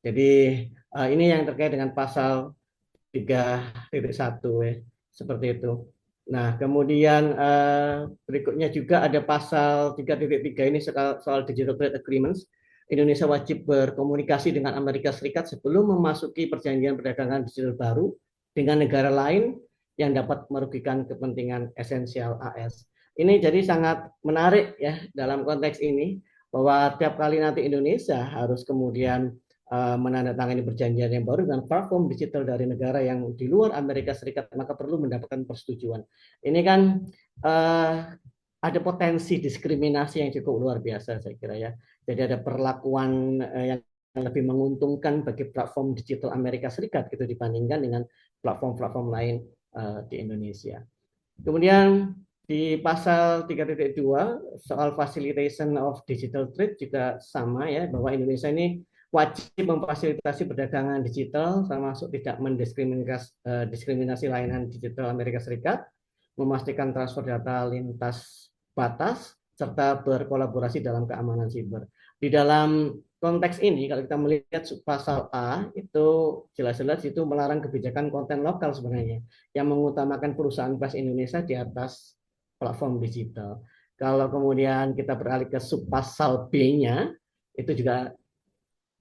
Jadi ini yang terkait dengan pasal 3.1 ya, seperti itu. Nah, kemudian berikutnya juga ada pasal 3.3 ini soal Digital Trade Agreements. Indonesia wajib berkomunikasi dengan Amerika Serikat sebelum memasuki perjanjian perdagangan digital baru dengan negara lain yang dapat merugikan kepentingan esensial AS. Ini jadi sangat menarik ya dalam konteks ini, bahwa tiap kali nanti Indonesia harus kemudian menandatangani perjanjian yang baru dengan platform digital dari negara yang di luar Amerika Serikat, maka perlu mendapatkan persetujuan. Ini kan ada potensi diskriminasi yang cukup luar biasa, saya kira ya. Jadi ada perlakuan yang lebih menguntungkan bagi platform digital Amerika Serikat gitu dibandingkan dengan platform-platform lain di Indonesia. Kemudian di pasal 3.2 soal facilitation of digital trade juga sama ya, bahwa Indonesia ini wajib memfasilitasi perdagangan digital termasuk tidak mendiskriminasi layanan digital Amerika Serikat, memastikan transfer data lintas batas, serta berkolaborasi dalam keamanan siber. Di dalam konteks ini, kalau kita melihat pasal A, itu jelas-jelas itu melarang kebijakan konten lokal sebenarnya, yang mengutamakan perusahaan pers Indonesia di atas platform digital. Kalau kemudian kita beralih ke subpasal B-nya, itu juga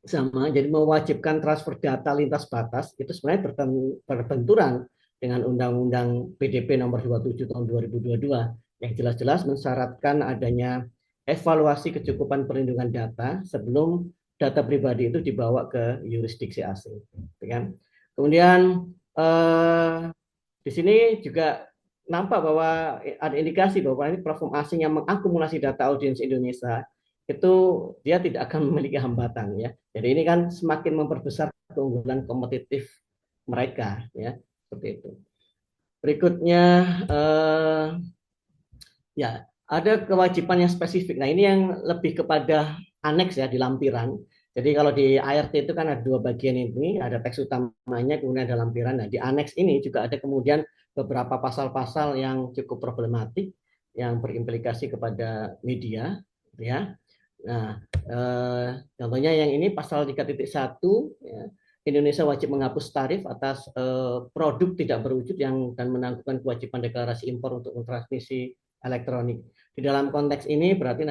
sama, jadi mewajibkan transfer data lintas batas, itu sebenarnya berbenturan dengan Undang-Undang PDP nomor 27 tahun 2022 yang jelas-jelas mensyaratkan adanya evaluasi kecukupan perlindungan data sebelum data pribadi itu dibawa ke yurisdiksi asing. Kan? Kemudian di sini juga nampak bahwa ada indikasi bahwa ini platform asing yang mengakumulasi data audiens Indonesia itu dia tidak akan memiliki hambatan ya. Jadi ini kan semakin memperbesar keunggulan kompetitif mereka ya, seperti itu. Berikutnya ya ada kewajiban yang spesifik. Nah ini yang lebih kepada aneks ya di lampiran. Jadi kalau di ART itu kan ada dua bagian ini, ada teks utamanya, kemudian ada lampiran. Nah di aneks ini juga ada kemudian beberapa pasal-pasal yang cukup problematik yang berimplikasi kepada media, ya. Nah, contohnya yang ini pasal 3.1, ya, Indonesia wajib menghapus tarif atas produk tidak berwujud yang dan menangguhkan kewajiban deklarasi impor untuk transmisi elektronik. Di dalam konteks ini berarti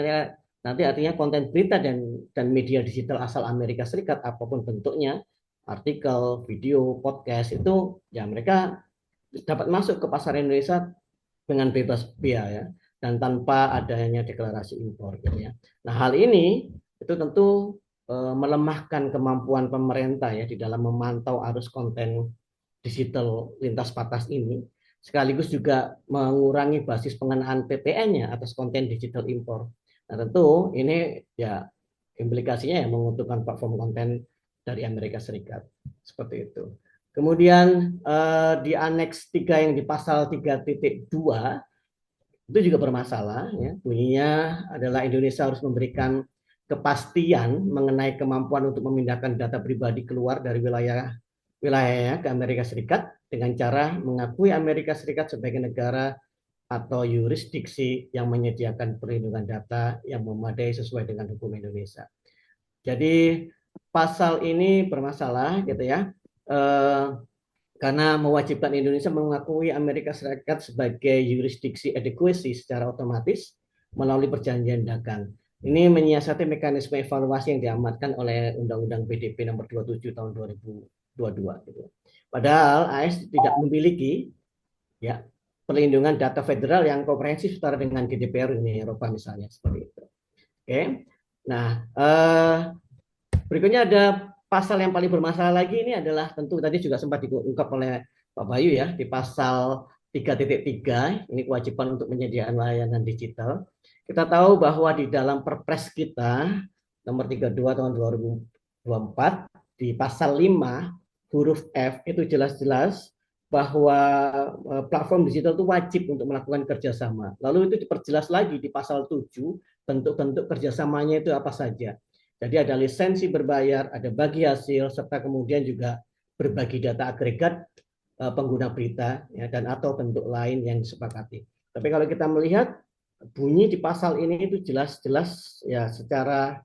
nanti artinya konten berita dan media digital asal Amerika Serikat apapun bentuknya, artikel, video, podcast itu ya mereka dapat masuk ke pasar Indonesia dengan bebas biaya ya, dan tanpa adanya deklarasi impor gitu ya. Nah, hal ini itu tentu melemahkan kemampuan pemerintah ya di dalam memantau arus konten digital lintas batas ini, sekaligus juga mengurangi basis pengenaan PPN-nya atas konten digital impor. Nah, tentu ini ya implikasinya ya menguntungkan platform konten dari Amerika Serikat. Seperti itu. Kemudian di aneks 3 yang di pasal 3.2 itu juga bermasalah ya. Bunyinya adalah Indonesia harus memberikan kepastian mengenai kemampuan untuk memindahkan data pribadi keluar dari wilayahnya ke Amerika Serikat dengan cara mengakui Amerika Serikat sebagai negara atau yurisdiksi yang menyediakan perlindungan data yang memadai sesuai dengan hukum Indonesia. Jadi pasal ini bermasalah gitu ya. Karena mewajibkan Indonesia mengakui Amerika Serikat sebagai yurisdiksi adequacy secara otomatis melalui perjanjian dagang. Ini menyiasati mekanisme evaluasi yang diamatkan oleh Undang-Undang PDP nomor 27 tahun 2022. Gitu. Padahal AS tidak memiliki ya perlindungan data federal yang komprehensif setara dengan GDPR Uni Eropa misalnya seperti itu. Oke. Nah, berikutnya ada pasal yang paling bermasalah lagi ini adalah tentu tadi juga sempat diungkap oleh Pak Bayu ya di pasal 3.3 ini kewajiban untuk penyediaan layanan digital. Kita tahu bahwa di dalam Perpres kita nomor 32 tahun 2024 di pasal 5 huruf F itu jelas-jelas bahwa platform digital itu wajib untuk melakukan kerjasama. Lalu itu diperjelas lagi di pasal 7 bentuk-bentuk kerjasamanya itu apa saja. Jadi ada lisensi berbayar, ada bagi hasil, serta kemudian juga berbagi data agregat pengguna berita ya, dan atau bentuk lain yang disepakati. Tapi kalau kita melihat bunyi di pasal ini itu jelas-jelas ya secara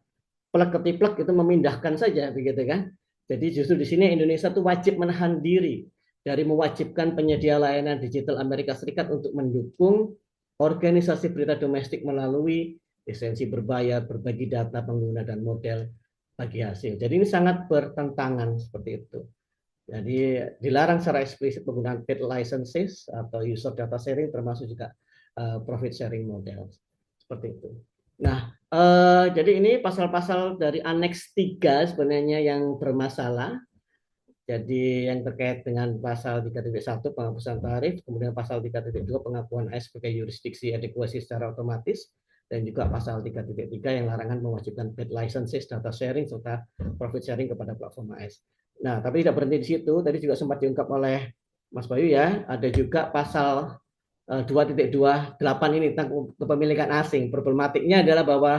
plek-ketiplek itu memindahkan saja begitu kan. Jadi justru di sini Indonesia tuh wajib menahan diri dari mewajibkan penyedia layanan digital Amerika Serikat untuk mendukung organisasi berita domestik melalui lisensi berbayar, berbagi data pengguna dan model bagi hasil. Jadi ini sangat bertentangan seperti itu. Jadi dilarang secara eksplisit penggunaan paid licenses atau user data sharing, termasuk juga profit sharing model seperti itu. Nah, jadi ini pasal-pasal dari Aneks 3 sebenarnya yang bermasalah. Jadi yang terkait dengan pasal 3.1 penghapusan tarif, kemudian pasal 3.2 pengakuan AS sebagai jurisdiksi adequacy secara otomatis, dan juga pasal 3.3 yang larangan mewajibkan paid licenses, data sharing, serta profit sharing kepada platform AS. Nah, tapi tidak berhenti di situ, tadi juga sempat diungkap oleh Mas Bayu ya, ada juga pasal 2.28 ini tentang kepemilikan asing. Problematiknya adalah bahwa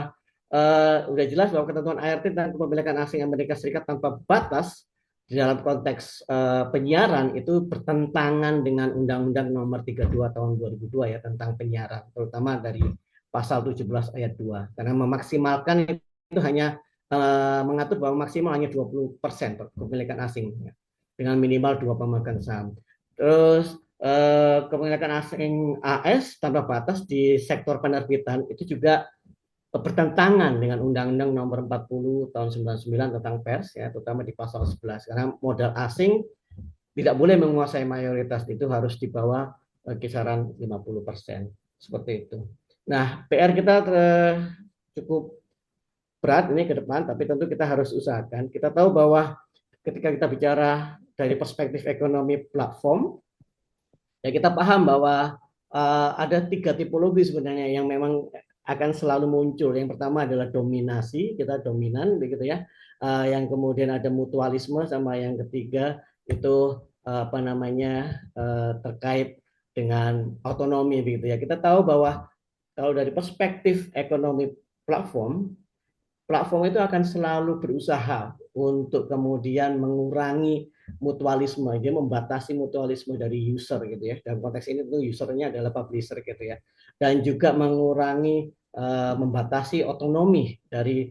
sudah jelas bahwa ketentuan ART tentang kepemilikan asing Amerika Serikat tanpa batas di dalam konteks penyiaran itu bertentangan dengan Undang-Undang Nomor 32 Tahun 2002 ya tentang penyiaran, terutama dari pasal 17 ayat 2, karena memaksimalkan itu hanya mengatur bahwa maksimal hanya 20% kepemilikan asing ya, dengan minimal 2 pemegang saham. Terus kepemilikan asing AS tanpa batas di sektor penerbitan itu juga bertentangan dengan Undang-Undang Nomor 40 Tahun 99 tentang pers ya, terutama di pasal 11, karena modal asing tidak boleh menguasai mayoritas, itu harus di bawah kisaran 50% seperti itu. Nah, PR kita cukup berat ini ke depan, tapi tentu kita harus usahakan. Kita tahu bahwa ketika kita bicara dari perspektif ekonomi platform, ya kita paham bahwa ada 3 tipologi sebenarnya yang memang akan selalu muncul. Yang pertama adalah dominasi, kita dominan begitu ya. Yang kemudian ada mutualisme, sama yang ketiga itu terkait dengan otonomi begitu ya. Kita tahu bahwa kalau dari perspektif ekonomi platform, platform itu akan selalu berusaha untuk kemudian mengurangi mutualisme, dia membatasi mutualisme dari user gitu ya. Dalam konteks ini tuh usernya adalah publisher gitu ya. Dan juga mengurangi membatasi otonomi dari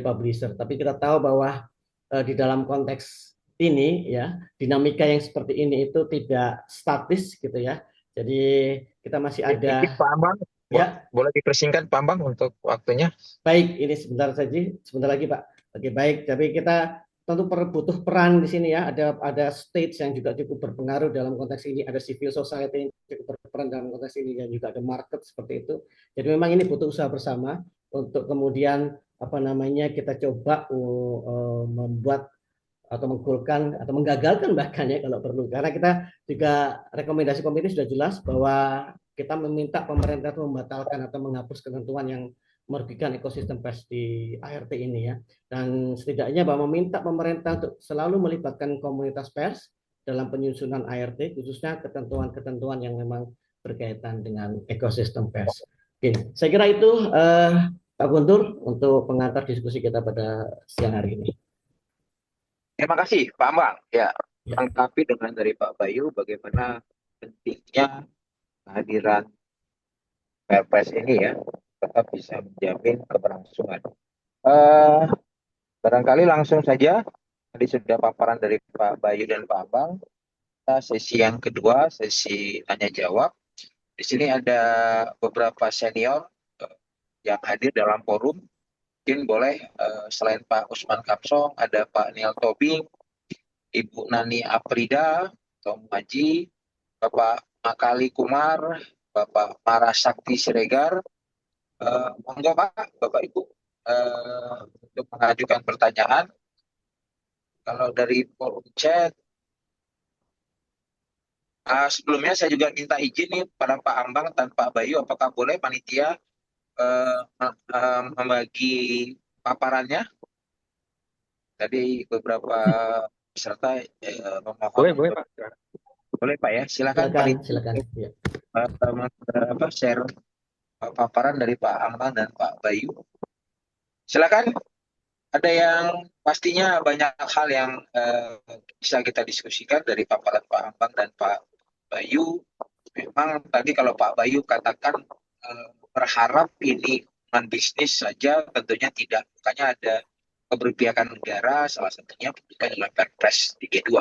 publisher. Tapi kita tahu bahwa di dalam konteks ini ya, dinamika yang seperti ini itu tidak statis gitu ya. Jadi kita masih ada Pak Ambang, ya. boleh dipersingkat Pak Ambang untuk waktunya? Baik, ini sebentar lagi Pak. Oke, baik. Tapi kita tentu butuh peran di sini ya. Ada stage yang juga cukup berpengaruh dalam konteks ini. Ada civil society yang cukup berperan dalam konteks ini, dan juga ada market seperti itu. Jadi memang ini butuh usaha bersama untuk kemudian kita coba membuat atau menggolkan atau menggagalkan bahkan ya kalau perlu. Karena kita juga rekomendasi komite sudah jelas bahwa kita meminta pemerintah itu membatalkan atau menghapus ketentuan yang merugikan ekosistem pers di ART ini ya. Dan setidaknya bahwa meminta pemerintah untuk selalu melibatkan komunitas pers dalam penyusunan ART, khususnya ketentuan-ketentuan yang memang berkaitan dengan ekosistem pers. Oke, saya kira itu Pak Guntur untuk pengantar diskusi kita pada siang hari ini. Terima kasih Pak Ambang. Ya, Ya. lengkapi dengan dari Pak Bayu bagaimana pentingnya kehadiran Perpres ini ya, tetap bisa menjamin keberlangsungan. Barangkali langsung saja, tadi sudah paparan dari Pak Bayu dan Pak Ambang. Sesi yang kedua, sesi tanya jawab. Di sini ada beberapa senior yang hadir dalam forum. Mungkin boleh selain Pak Usman Kapsong, ada Pak Niel Tobing, Ibu Nani Aprida, Tom Haji, Bapak Makali Kumar, Bapak Mara Sakti Siregar. Monggo Pak, Bapak Ibu, untuk mengajukan pertanyaan. Kalau dari forum chat, sebelumnya saya juga minta izin nih pada Pak Ambang dan Pak Bayu, apakah boleh panitia membagi paparannya? Tadi beberapa peserta memohon. Boleh Pak. Boleh Pak ya, silakan Silakan. Ya. Share paparan dari Pak Ambang dan Pak Bayu. Silakan. Ada yang pastinya banyak hal yang bisa kita diskusikan dari paparan Pak Ambang dan Pak Bayu. Memang tadi kalau Pak Bayu katakan berharap ini bisnis saja, tentunya tidak. Makanya ada keberpihakan negara, salah satunya bukan dalam Perpres 32.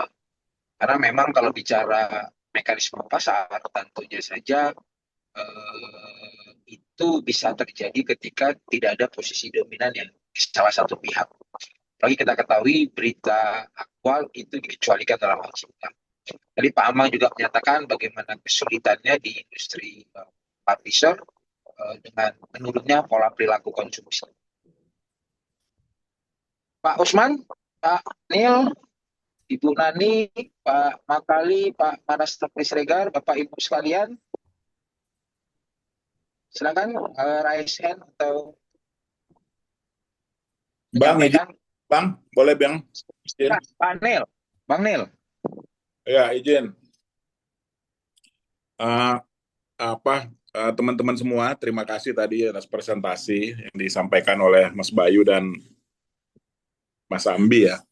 Karena memang kalau bicara mekanisme pasar, tentunya saja itu bisa terjadi ketika tidak ada posisi dominan yang di salah satu pihak. Lagi kita ketahui berita aktual itu dikecualikan dalam hal Cina. Tadi Pak Amang juga menyatakan bagaimana kesulitannya di industri publisher dengan menurunnya pola perilaku konsumsi. Pak Usman, Pak Neil, Ibu Nani, Pak Makali, Pak Manas Regar, Bapak Ibu sekalian, silakan raise hand atau Bang, izin, menyampaikan. Bang, boleh Bang? Izin. Pak Neil, Bang Neil. Ya, izin. Teman-teman semua, terima kasih tadi atas presentasi yang disampaikan oleh Mas Bayu dan Mas Ambi ya.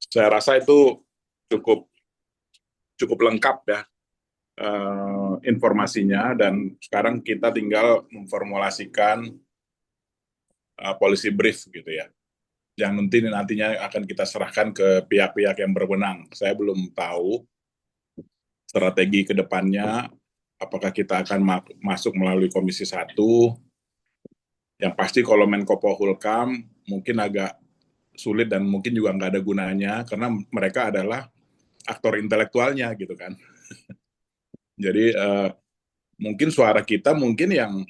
Saya rasa itu cukup lengkap ya informasinya, dan sekarang kita tinggal memformulasikan policy brief gitu ya, yang nantinya akan kita serahkan ke pihak-pihak yang berwenang. Saya belum tahu strategi ke depannya, apakah kita akan masuk melalui Komisi 1. Yang pasti kalau Menko Polhukam mungkin agak sulit dan mungkin juga nggak ada gunanya, karena mereka adalah aktor intelektualnya gitu kan. Jadi mungkin suara kita mungkin yang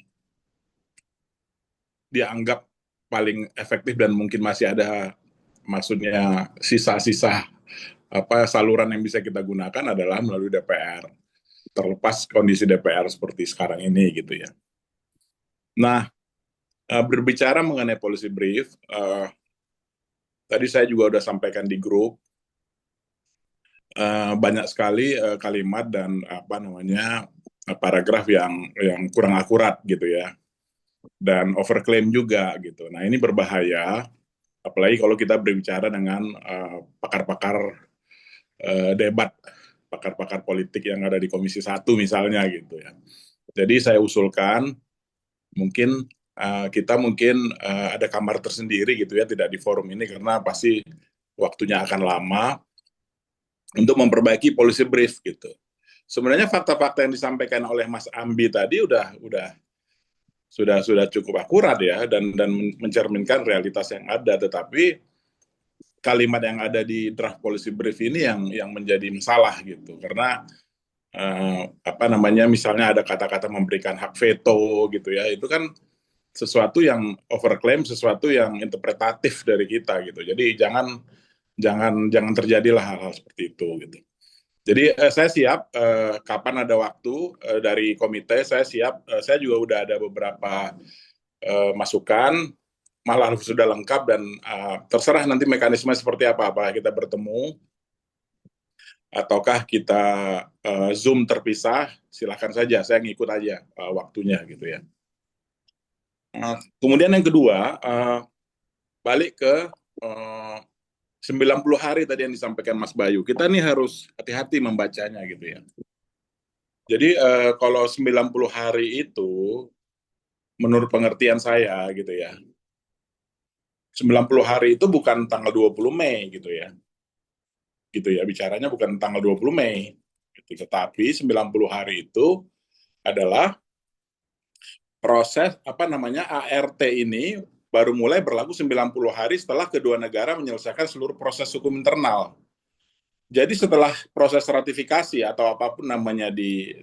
dianggap paling efektif dan mungkin masih ada, maksudnya sisa-sisa saluran yang bisa kita gunakan adalah melalui DPR, terlepas kondisi DPR seperti sekarang ini gitu ya. Nah, berbicara mengenai policy brief, tadi saya juga udah sampaikan di grup, banyak sekali kalimat dan paragraf yang kurang akurat gitu ya, dan overclaim juga gitu. Nah, ini berbahaya, apalagi kalau kita berbicara dengan pakar-pakar debat, pakar-pakar politik yang ada di Komisi 1 misalnya gitu ya. Jadi saya usulkan mungkin kita ada kamar tersendiri gitu ya, tidak di forum ini karena pasti waktunya akan lama, untuk memperbaiki policy brief gitu. Sebenarnya fakta-fakta yang disampaikan oleh Mas Ambi tadi sudah cukup akurat ya, dan mencerminkan realitas yang ada, tetapi kalimat yang ada di draft policy brief ini yang menjadi masalah gitu, karena misalnya ada kata-kata memberikan hak veto gitu ya, itu kan sesuatu yang overclaim, sesuatu yang interpretatif dari kita gitu. Jadi jangan terjadilah hal-hal seperti itu gitu. Jadi saya siap kapan ada waktu dari komite, saya siap. Saya juga udah ada beberapa masukan, malah sudah lengkap, dan terserah nanti mekanisme seperti apa kita bertemu ataukah kita Zoom terpisah, silakan saja, saya ngikut aja waktunya gitu ya. Kemudian yang kedua, balik ke 90 hari tadi yang disampaikan Mas Bayu. Kita nih harus hati-hati membacanya gitu ya. Jadi kalau 90 hari itu menurut pengertian saya gitu ya, 90 hari itu bukan tanggal 20 Mei gitu ya. Gitu ya, bicaranya bukan tanggal 20 Mei. Gitu. Tetapi 90 hari itu adalah proses ART ini baru mulai berlaku 90 hari setelah kedua negara menyelesaikan seluruh proses hukum internal. Jadi setelah proses ratifikasi atau apapun namanya di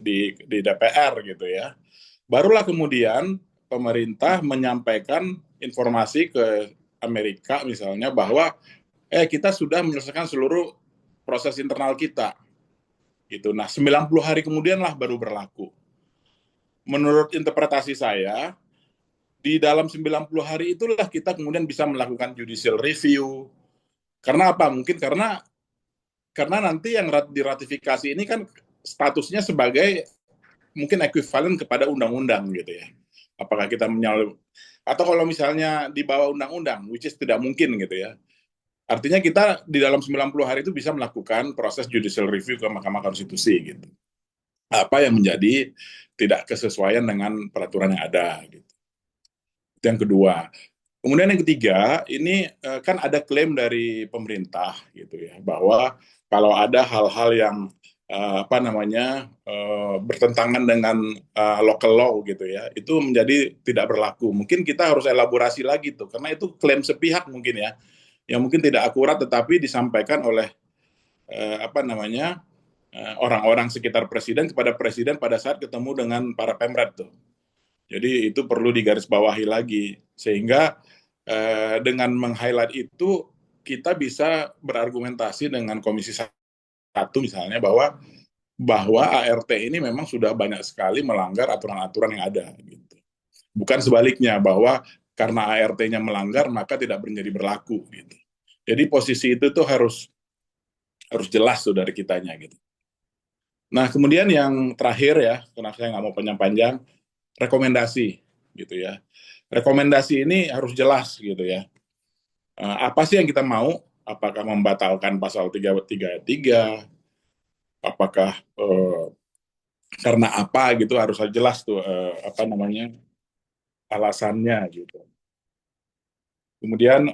DPR gitu ya, barulah kemudian pemerintah menyampaikan informasi ke Amerika misalnya bahwa kita sudah menyelesaikan seluruh proses internal kita. Gitu. Nah, 90 hari kemudian lah baru berlaku. Menurut interpretasi saya, di dalam 90 hari itulah kita kemudian bisa melakukan judicial review. Karena apa? Mungkin karena nanti yang diratifikasi ini kan statusnya sebagai mungkin ekuivalen kepada undang-undang gitu ya. Apakah kita atau kalau misalnya di bawah undang-undang, which is tidak mungkin gitu ya. Artinya kita di dalam 90 hari itu bisa melakukan proses judicial review ke Mahkamah Konstitusi gitu. Apa yang menjadi tidak kesesuaian dengan peraturan yang ada gitu. Itu yang kedua. Kemudian yang ketiga, ini kan ada klaim dari pemerintah gitu ya, bahwa kalau ada hal-hal yang bertentangan dengan local law gitu ya, itu menjadi tidak berlaku. Mungkin kita harus elaborasi lagi tuh, karena itu klaim sepihak mungkin ya, yang mungkin tidak akurat tetapi disampaikan oleh orang-orang sekitar presiden kepada presiden pada saat ketemu dengan para pemret tuh. Jadi itu perlu digarisbawahi lagi sehingga dengan meng-highlight itu kita bisa berargumentasi dengan Komisi 1 misalnya bahwa ART ini memang sudah banyak sekali melanggar aturan-aturan yang ada gitu. Bukan sebaliknya bahwa karena ART-nya melanggar maka tidak menjadi berlaku gitu. Jadi posisi itu tuh harus jelas tuh dari kitanya gitu. Nah, kemudian yang terakhir ya, karena saya nggak mau panjang-panjang, rekomendasi gitu ya. Rekomendasi ini harus jelas gitu ya. Apa sih yang kita mau? Apakah membatalkan pasal 333? Apakah karena apa gitu, harus jelas tuh alasannya gitu. Kemudian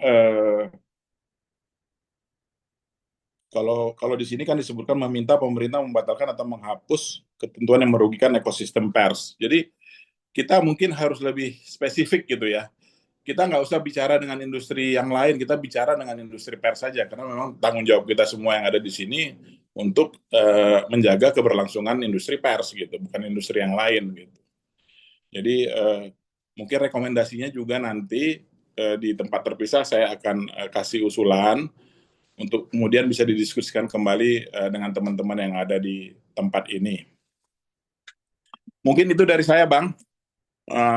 kalau di sini kan disebutkan meminta pemerintah membatalkan atau menghapus ketentuan yang merugikan ekosistem pers. Jadi kita mungkin harus lebih spesifik gitu ya. Kita nggak usah bicara dengan industri yang lain, kita bicara dengan industri pers saja, karena memang tanggung jawab kita semua yang ada di sini untuk menjaga keberlangsungan industri pers gitu, bukan industri yang lain gitu. Jadi mungkin rekomendasinya juga nanti di tempat terpisah saya akan kasih usulan untuk kemudian bisa didiskusikan kembali dengan teman-teman yang ada di tempat ini. Mungkin itu dari saya, Bang.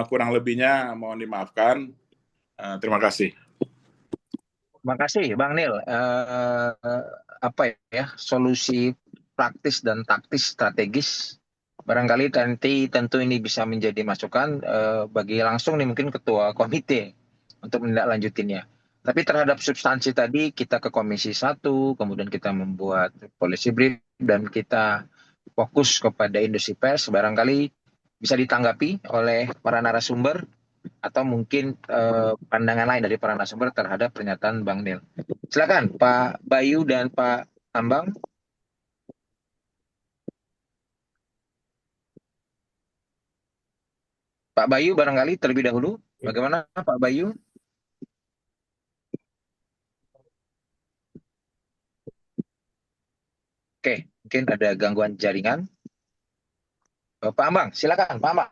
Kurang lebihnya mohon dimaafkan. Terima kasih. Terima kasih, Bang Nil. Solusi praktis dan taktis strategis barangkali nanti tentu ini bisa menjadi masukan bagi langsung nih mungkin ketua komite untuk menindaklanjutinya. Tapi terhadap substansi tadi kita ke Komisi 1, kemudian kita membuat policy brief dan kita fokus kepada industri pers, barangkali bisa ditanggapi oleh para narasumber atau mungkin pandangan lain dari para narasumber terhadap pernyataan Bang Nil. Silakan Pak Bayu dan Pak Ambang. Pak Bayu barangkali terlebih dahulu. Bagaimana Pak Bayu? Oke, mungkin ada gangguan jaringan. Pak Ambang, silakan Pak Ambang.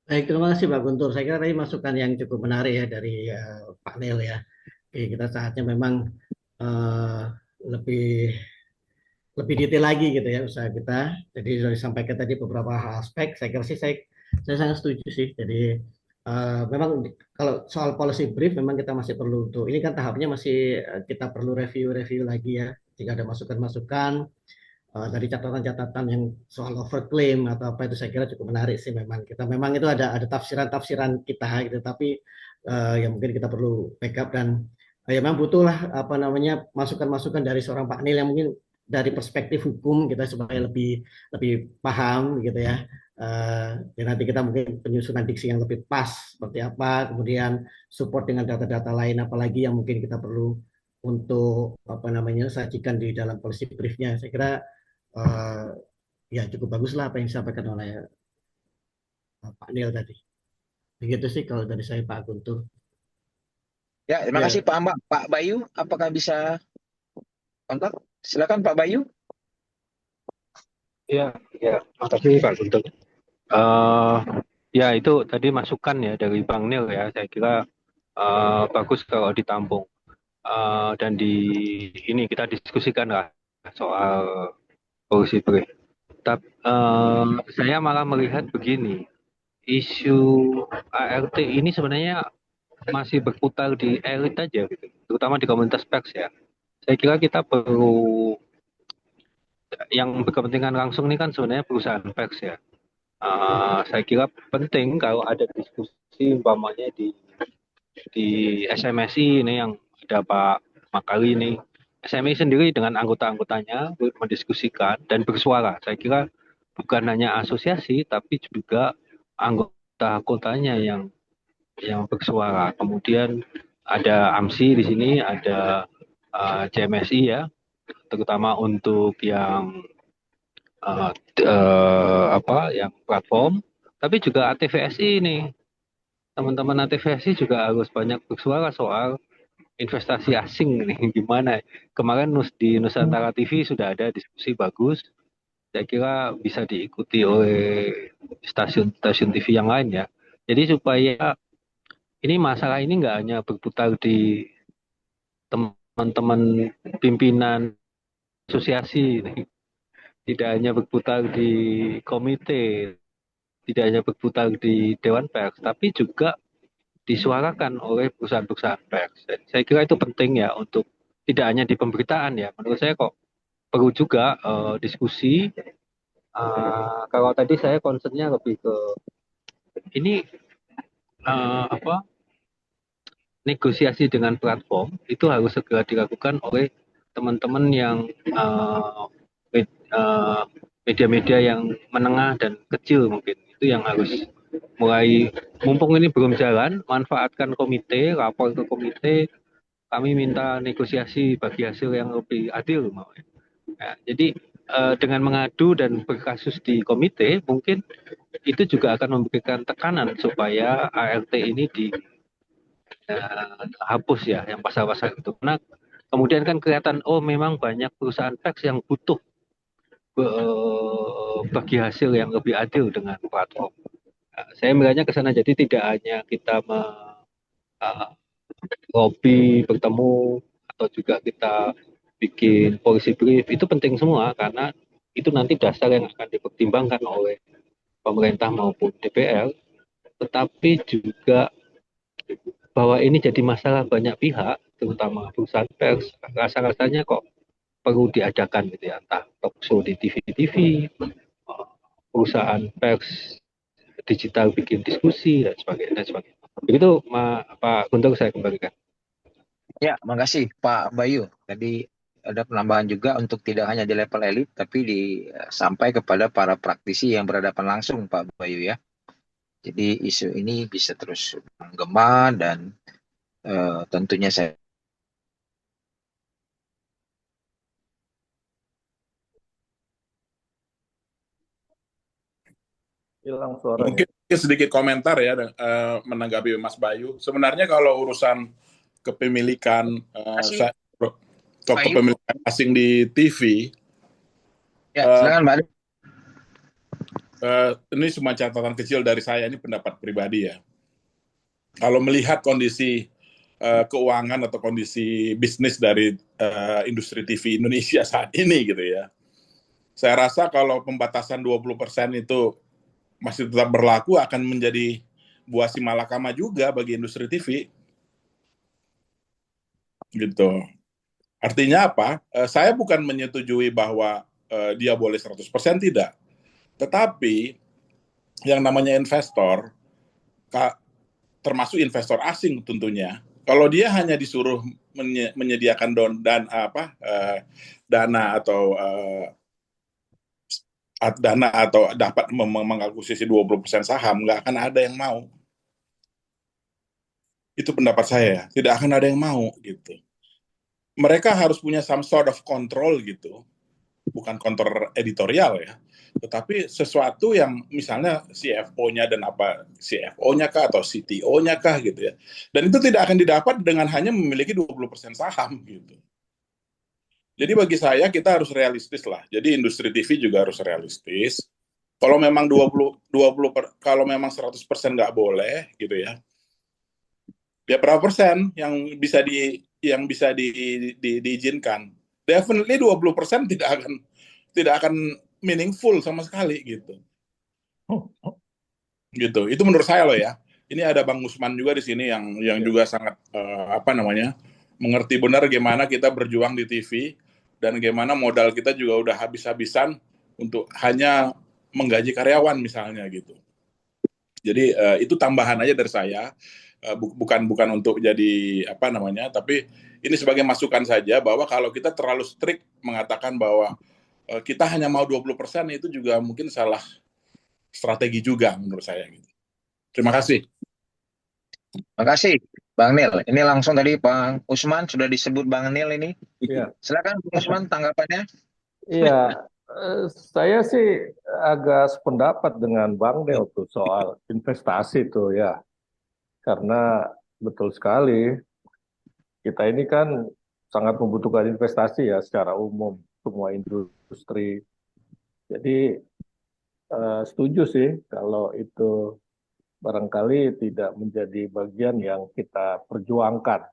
Baik, terima kasih Pak Guntur. Saya kira tadi masukan yang cukup menarik ya dari Pak Nel ya. Oke, kita saatnya memang lebih detail lagi gitu ya usaha kita. Jadi sudah disampaikan tadi beberapa aspek. Saya kira sih saya sangat setuju sih. Jadi memang kalau soal policy brief memang kita masih perlu untuk ini kan tahapnya masih kita perlu review lagi ya. Jika ada masukan-masukan dari catatan-catatan yang soal overclaim atau apa itu saya kira cukup menarik sih memang kita memang itu ada tafsiran-tafsiran kita gitu tapi yang mungkin kita perlu backup dan ya memang butuhlah apa namanya masukan-masukan dari seorang Pak Nil yang mungkin dari perspektif hukum kita supaya lebih paham gitu ya. Dan nanti kita mungkin penyusunan diksi yang lebih pas seperti apa, kemudian support dengan data-data lain apalagi yang mungkin kita perlu untuk apa namanya sajikan di dalam policy briefnya. Saya kira ya cukup bagus lah apa yang disampaikan oleh Pak Nil tadi. Begitu sih kalau dari saya Pak Guntur. Ya, terima Ya. kasih Pak Ambang. Pak Bayu, apakah bisa kontak? Silakan Pak Bayu. Ya, makasih Pak Guntur. Ya itu tadi masukan ya dari Bang Nil ya. Saya kira bagus kalau ditampung dan ini kita diskusikan lah soal policy brief. Tapi saya malah melihat begini, isu ART ini sebenarnya masih berputar di elit aja, gitu, terutama di komunitas pers ya. Saya kira kita perlu yang berkepentingan langsung ini kan sebenarnya perusahaan pers ya. Saya kira penting kalau ada diskusi umpamanya di SMSI ini yang ada Pak Makali ini. SMI sendiri dengan anggota-anggotanya mendiskusikan dan bersuara. Saya kira bukan hanya asosiasi tapi juga anggota-anggotanya yang yang bersuara. Kemudian ada AMSI di sini, ada CMSI ya, terutama untuk yang yang platform, tapi juga ATVSI ini. Teman-teman ATVSI juga harus banyak bersuara soal investasi asing nih gimana. Kemarin di Nusantara TV sudah ada diskusi bagus. Saya kira bisa diikuti oleh stasiun-stasiun TV yang lain ya. Jadi supaya ini masalah ini nggak hanya berputar di teman-teman pimpinan asosiasi, tidak hanya berputar di komite, tidak hanya berputar di Dewan Pers, tapi juga disuarakan oleh perusahaan-perusahaan pers. Saya kira itu penting ya untuk tidak hanya di pemberitaan ya. Menurut saya kok perlu juga diskusi. Kalau tadi saya concernnya lebih ke ini apa negosiasi dengan platform itu harus segera dilakukan oleh teman-teman yang media-media yang menengah dan kecil mungkin itu yang harus mulai mumpung ini belum jalan manfaatkan komite lapor ke komite kami minta negosiasi bagi hasil yang lebih adil mau ya. Nah, jadi dengan mengadu dan berkasus di komite mungkin itu juga akan memberikan tekanan supaya ART ini dihapus ya yang pasal-pasal itu. Karena kemudian kan kelihatan oh memang banyak perusahaan pers yang butuh bagi hasil yang lebih adil dengan platform. Saya melihatnya ke sana jadi tidak hanya kita lobby bertemu atau juga kita bikin policy brief itu penting semua karena itu nanti dasar yang akan dipertimbangkan oleh pemerintah maupun DPR, tetapi juga bahwa ini jadi masalah banyak pihak, terutama perusahaan pers, rasa-rasanya kok perlu diadakan gitu ya, entah talk show di TV-TV, perusahaan pers digital bikin diskusi dan sebagainya dan sebagainya. Begitu Pak Guntur saya kembalikan. Ya, makasih Pak Bayu. Tadi ada penambahan juga untuk tidak hanya di level elit, tapi sampai kepada para praktisi yang berhadapan langsung, Pak Bayu ya. Jadi isu ini bisa terus menggema dan tentunya saya Hilang suaranya. Mungkin sedikit komentar ya menanggapi Mas Bayu. Sebenarnya kalau urusan kepemilikan kepemilikan asing di TV, ya silakan Mbak. Ini cuma catatan kecil dari saya, ini pendapat pribadi ya. Kalau melihat kondisi keuangan atau kondisi bisnis dari industri TV Indonesia saat ini gitu ya, saya rasa kalau pembatasan 20% itu masih tetap berlaku akan menjadi buah si malakama juga bagi industri TV. Gitu. Artinya apa? Saya bukan menyetujui bahwa dia boleh 100% tidak. Tetapi yang namanya investor, termasuk investor asing tentunya, kalau dia hanya disuruh menyediakan dana atau dapat mengakuisisi 20% saham, nggak akan ada yang mau. Itu pendapat saya, tidak akan ada yang mau gitu. Mereka harus punya some sort of control gitu, bukan kontrol editorial ya, tetapi sesuatu yang misalnya CFO-nya dan apa CFO-nya kah atau CTO-nya kah gitu ya. Dan itu tidak akan didapat dengan hanya memiliki 20% saham gitu. Jadi bagi saya kita harus realistis lah. Jadi industri TV juga harus realistis. Kalau memang 20 kalau memang 100% nggak boleh gitu ya. Ya berapa persen yang bisa diizinkan? Definitely 20% tidak akan meaningful sama sekali gitu. Gitu. Itu menurut saya loh ya. Ini ada Bang Usman juga di sini yang juga sangat mengerti benar gimana kita berjuang di TV dan gimana modal kita juga udah habis-habisan untuk hanya menggaji karyawan misalnya gitu. Jadi itu tambahan aja dari saya, bukan untuk jadi tapi ini sebagai masukan saja bahwa kalau kita terlalu strict mengatakan bahwa kita hanya mau 20% itu juga mungkin salah strategi juga menurut saya gitu. Terima kasih. Makasih, Bang Nil. Ini langsung tadi Bang Usman sudah disebut Bang Nil ini. Iya, Silakan Bang Usman tanggapannya. iya. Saya sih agak sependapat dengan Bang Del tuh soal investasi tuh ya, karena betul sekali kita ini kan sangat membutuhkan investasi ya secara umum semua industri. Jadi setuju sih kalau itu barangkali tidak menjadi bagian yang kita perjuangkan,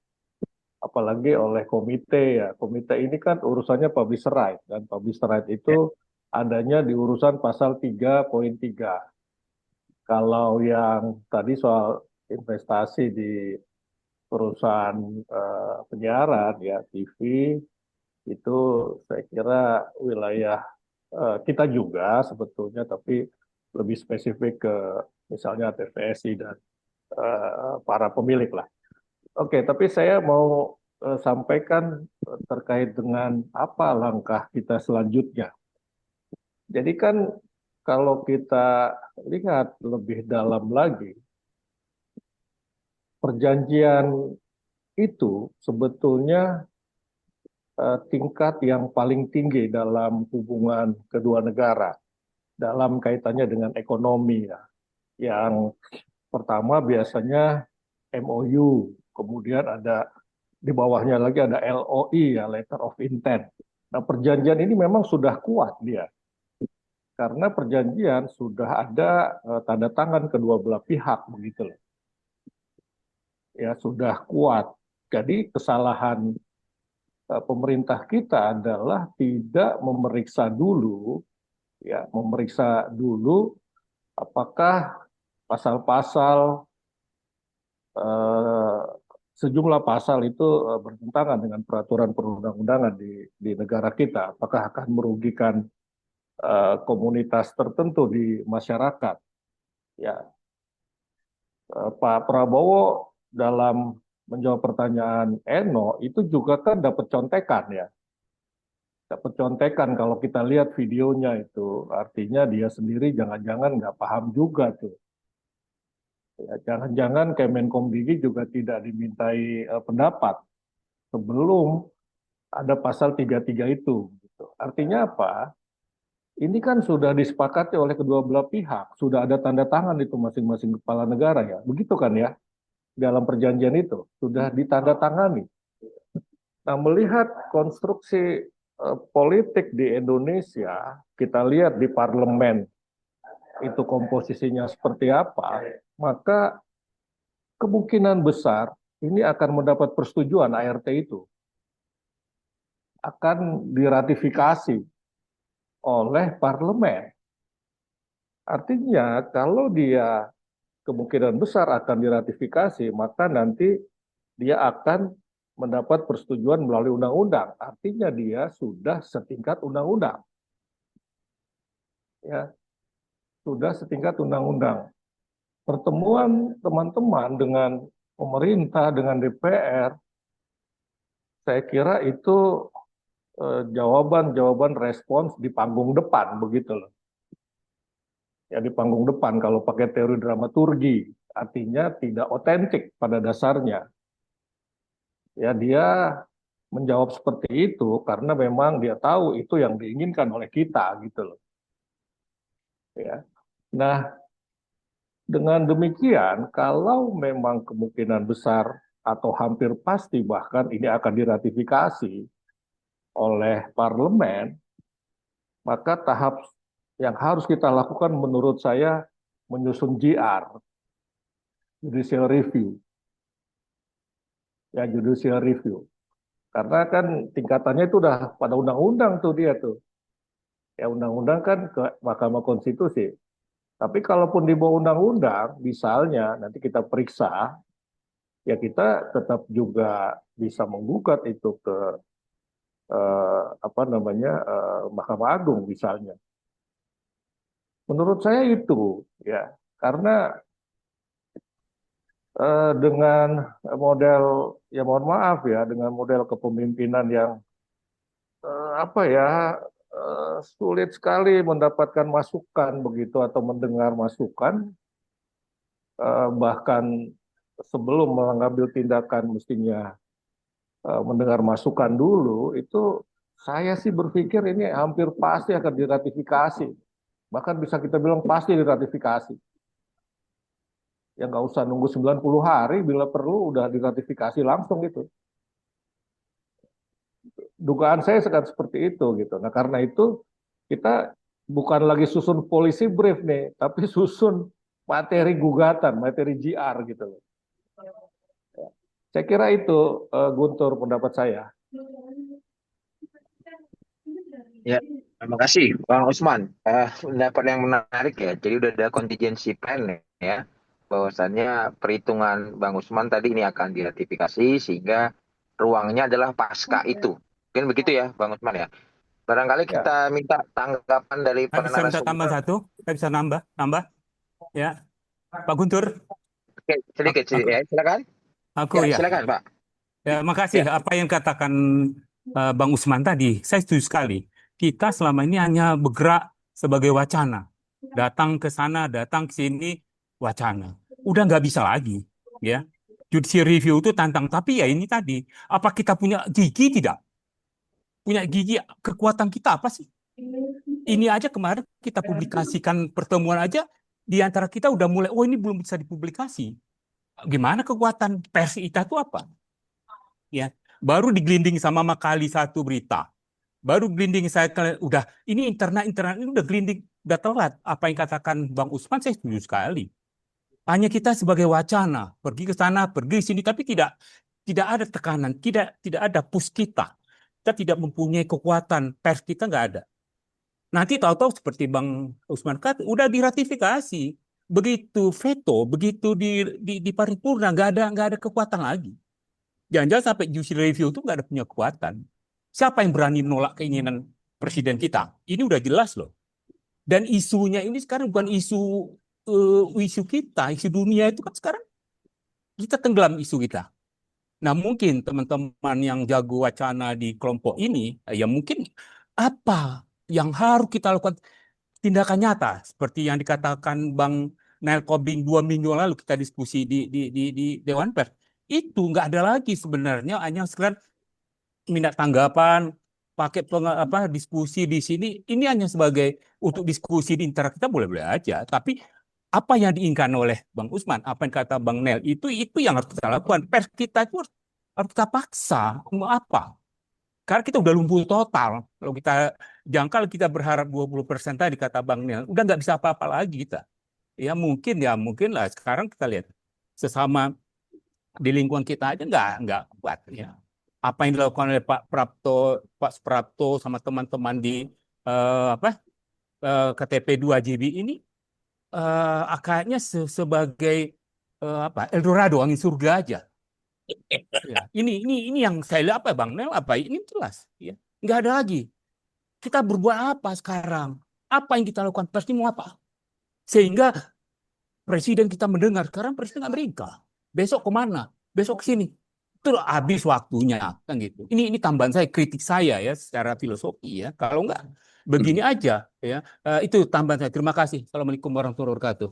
apalagi oleh komite ya. Komite ini kan urusannya publisher right, dan publisher right itu adanya di urusan pasal 3.3. Kalau yang tadi soal investasi di perusahaan penyiaran ya TV, itu saya kira wilayah kita juga sebetulnya, tapi lebih spesifik ke misalnya TVRI dan para pemilik lah. Oke, tapi saya mau sampaikan terkait dengan apa langkah kita selanjutnya. Jadi kan kalau kita lihat lebih dalam lagi, perjanjian itu sebetulnya tingkat yang paling tinggi dalam hubungan kedua negara dalam kaitannya dengan ekonomi ya. Yang pertama biasanya MOU, kemudian ada di bawahnya lagi ada LOI ya, Letter of Intent. Nah, perjanjian ini memang sudah kuat dia. Karena perjanjian sudah ada tanda tangan kedua belah pihak begitu loh. Ya, sudah kuat. Jadi kesalahan pemerintah kita adalah tidak memeriksa dulu apakah pasal-pasal eh, sejumlah pasal itu bertentangan dengan peraturan perundang-undangan di negara kita, apakah akan merugikan komunitas tertentu di masyarakat. Ya, Pak Prabowo dalam menjawab pertanyaan Eno itu juga kan dapat contekan ya. Dapat contekan kalau kita lihat videonya itu, artinya dia sendiri jangan-jangan nggak paham juga tuh. Ya, jangan-jangan Kemenkomdigi juga tidak dimintai pendapat sebelum ada pasal 33 itu. Gitu. Artinya apa? Ini kan sudah disepakati oleh kedua belah pihak, sudah ada tanda tangan itu masing-masing kepala negara ya. Begitu kan ya? Dalam perjanjian itu sudah ditandatangani. Nah, melihat konstruksi politik di Indonesia, kita lihat di parlemen itu komposisinya seperti apa, maka kemungkinan besar ini akan mendapat persetujuan ART itu akan diratifikasi oleh parlemen. Artinya kalau dia kemungkinan besar akan diratifikasi, maka nanti dia akan mendapat persetujuan melalui undang-undang. Artinya dia sudah setingkat undang-undang. Ya, sudah setingkat undang-undang. Pertemuan teman-teman dengan pemerintah, dengan DPR, saya kira itu jawaban-jawaban respons di panggung depan, begitu loh. Ya, di panggung depan, kalau pakai teori dramaturgi, artinya tidak otentik pada dasarnya. Ya, dia menjawab seperti itu karena memang dia tahu itu yang diinginkan oleh kita, gitu loh. Ya. Nah, dengan demikian, kalau memang kemungkinan besar atau hampir pasti bahkan ini akan diratifikasi oleh parlemen, maka tahap yang harus kita lakukan menurut saya menyusun JR, judicial review. Ya, judicial review. Karena kan tingkatannya itu udah pada undang-undang tuh dia tuh. Ya, undang-undang kan ke Mahkamah Konstitusi. Tapi kalaupun di bawah undang-undang, misalnya nanti kita periksa, ya kita tetap juga bisa menggugat itu ke Mahkamah Agung misalnya. Menurut saya itu ya, karena dengan model ya mohon maaf ya, dengan model kepemimpinan yang sulit sekali mendapatkan masukan begitu atau mendengar masukan, bahkan sebelum mengambil tindakan mestinya mendengar masukan dulu, itu saya sih berpikir ini hampir pasti akan diratifikasi. Bahkan bisa kita bilang pasti diratifikasi. Ya nggak usah nunggu 90 hari, bila perlu udah diratifikasi langsung gitu. Dugaan saya sekarang seperti itu gitu. Nah karena itu kita bukan lagi susun polisi brief nih, tapi susun materi gugatan, materi GR gitu loh. Saya kira itu Guntur pendapat saya. Ya, terima kasih Bang Usman. Pendapat yang menarik ya. Jadi udah ada contingency plan ya. Bahwasannya perhitungan Bang Usman tadi ini akan diratifikasi sehingga ruangnya adalah pasca itu. Mungkin begitu ya Bang Usman ya. Barangkali Ya, kita minta tanggapan dari Saya para bisa minta tambah narasumber. satu, saya bisa nambah, ya, Pak Guntur. Oke, sedikit Aku, ya, silakan. aku Ya, ya, silakan Pak. ya, makasih. Ya, Apa yang katakan Bang Usman tadi, saya setuju sekali. Kita selama ini hanya bergerak sebagai wacana, datang ke sana, datang ke sini, wacana. Udah nggak bisa lagi, ya. Judicial review itu tantang, tapi ya ini tadi, apa kita punya gigi tidak? Punya gigi, kekuatan kita apa sih? Ini aja kemarin kita publikasikan pertemuan aja, di antara kita udah mulai, oh ini belum bisa dipublikasi. Gimana kekuatan pers kita itu apa? Ya, baru digelinding sama Makali satu berita, baru gelinding saya udah ini internal ini udah gelinding, udah telat. Apa yang katakan Bang Usman saya setuju sekali. Hanya kita sebagai wacana pergi ke sana, pergi ke sini, tapi tidak ada tekanan, tidak ada push kita. Kita tidak mempunyai kekuatan, pers kita nggak ada. Nanti tahu-tahu seperti Bang Usman kata, udah diratifikasi. Begitu veto, begitu di paripurna, nggak ada kekuatan lagi. Jangan-jangan sampai judicial review itu nggak ada punya kekuatan. Siapa yang berani menolak keinginan presiden kita? Ini udah jelas loh. Dan isunya ini sekarang bukan isu kita, isu dunia itu kan sekarang kita tenggelam isu kita. Nah mungkin teman-teman yang jago wacana di kelompok ini, ya mungkin apa yang harus kita lakukan tindakan nyata seperti yang dikatakan Bang Nail Kobing 2 minggu lalu kita diskusi di Dewan Pers. Itu nggak ada lagi sebenarnya, hanya sekedar minta tanggapan, pakai diskusi di sini. Ini hanya sebagai untuk diskusi di antara kita boleh-boleh aja. Tapi apa yang diinginkan oleh Bang Usman, apa yang kata Bang Nel, itu yang harus kita lakukan. Pers kita itu harus kita paksa. Mau apa? Karena kita udah lumpuh total. Kalau kita jangkal kita berharap 20% tadi kata Bang Nel, udah nggak bisa apa-apa lagi kita. Ya mungkin lah sekarang kita lihat sesama di lingkungan kita aja nggak kuat ya. Apa yang dilakukan oleh Pak Suprapto sama teman-teman di KTP 2 JB ini kayaknya sebagai Eldorado, angin surga aja. Ya, ini yang saya lihat apa Bang Nel ini jelas ya. Nggak ada lagi. Kita berbuat apa sekarang? Apa yang kita lakukan? Pasti mau apa? Sehingga presiden kita mendengar sekarang presiden Amerika. Besok kemana? Besok ke sini. Itu habis waktunya kan gitu. Ini tambahan saya, kritik saya ya secara filosofi ya. Kalau enggak begini aja ya. Itu tambahan saya. Terima kasih. Assalamualaikum warahmatullahi wabarakatuh.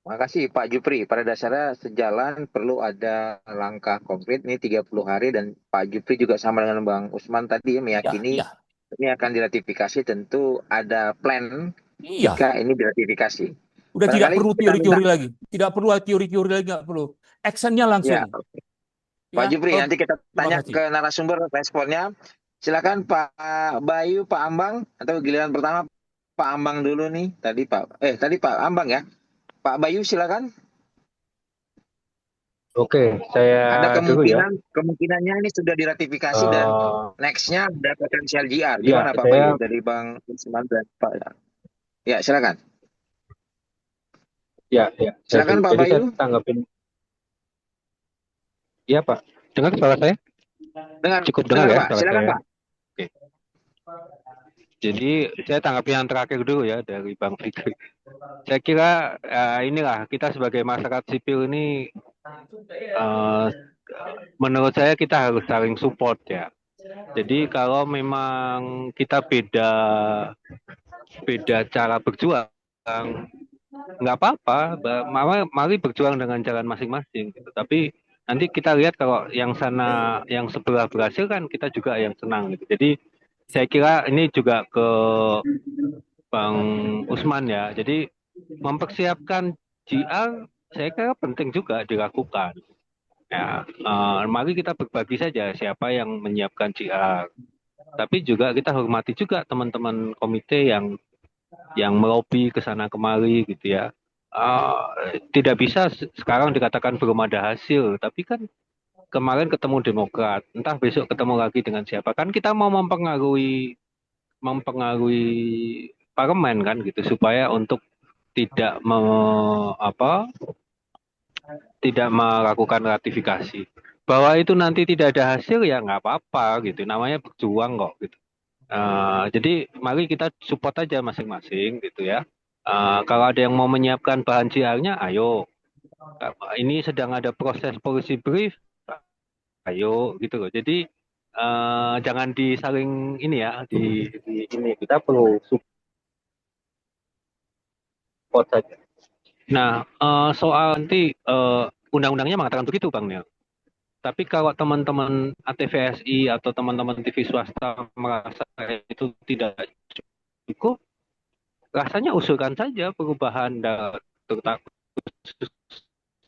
terima kasih Pak Jupri. Pada dasarnya sejalan perlu ada langkah konkret ini 30 hari dan Pak Jupri juga sama dengan Bang Usman tadi meyakini Ya. ini akan diratifikasi, tentu ada plan Iya. jika ini diratifikasi. Udah tidak Barangkali perlu kita teori-teori minta- lagi. Tidak perlu teori-teori lagi, nggak perlu. Actionnya langsung. Ya, Pak Ya, Jupri, nanti kita terima tanya kasih. ke narasumber responnya. Silakan Pak Bayu, Pak Ambang, atau giliran pertama Pak Ambang dulu nih. Tadi Pak Ambang ya. Pak Bayu silakan. Oke, saya Ada dulu ya. kemungkinannya ini sudah diratifikasi dan next-nya ada potensial GR. Ya, Gimana Pak saya Bayu dari Bang Usman dan Pak? Ya, silakan. ya. Silakan Pak Jadi saya Bayu. tanggapin. Iya Pak, dengar suara saya? Cukup dengar ya Pak. suara Silakan saya. Pak. Oke. Jadi saya tanggapi yang terakhir dulu ya dari Bang Fikri. Saya kira inilah kita sebagai masyarakat sipil ini, menurut saya kita harus saling support ya. Jadi kalau memang kita beda cara berjuang, nggak apa-apa, mari berjuang dengan jalan masing-masing gitu. Tapi nanti kita lihat kalau yang sana, yang sebelah berhasil kan kita juga yang senang gitu. Jadi saya kira ini juga ke Bang Usman ya. Jadi mempersiapkan GR saya kira penting juga dilakukan. Ya, mari kita berbagi saja siapa yang menyiapkan GR. Tapi juga kita hormati juga teman-teman komite yang melobi ke sana kemari gitu ya. Tidak bisa sekarang dikatakan belum ada hasil, tapi kan kemarin ketemu Demokrat, entah besok ketemu lagi dengan siapa. Kan kita mau mempengaruhi parlemen kan gitu supaya untuk tidak tidak melakukan ratifikasi. Bahwa itu nanti tidak ada hasil ya nggak apa-apa gitu. Namanya berjuang kok gitu. Jadi mari kita support aja masing-masing gitu ya. Kalau ada yang mau menyiapkan bahan GR-nya, ayo. Ini sedang ada proses policy brief, ayo gitu loh. Jadi jangan disaling ini ya, di ini kita perlu support saja. Nah, soal nanti undang-undangnya mengatakan begitu, Bang Nel. Tapi kalau teman-teman ATVSI atau teman-teman TV swasta merasa itu tidak cukup, rasanya usulkan saja perubahan terutama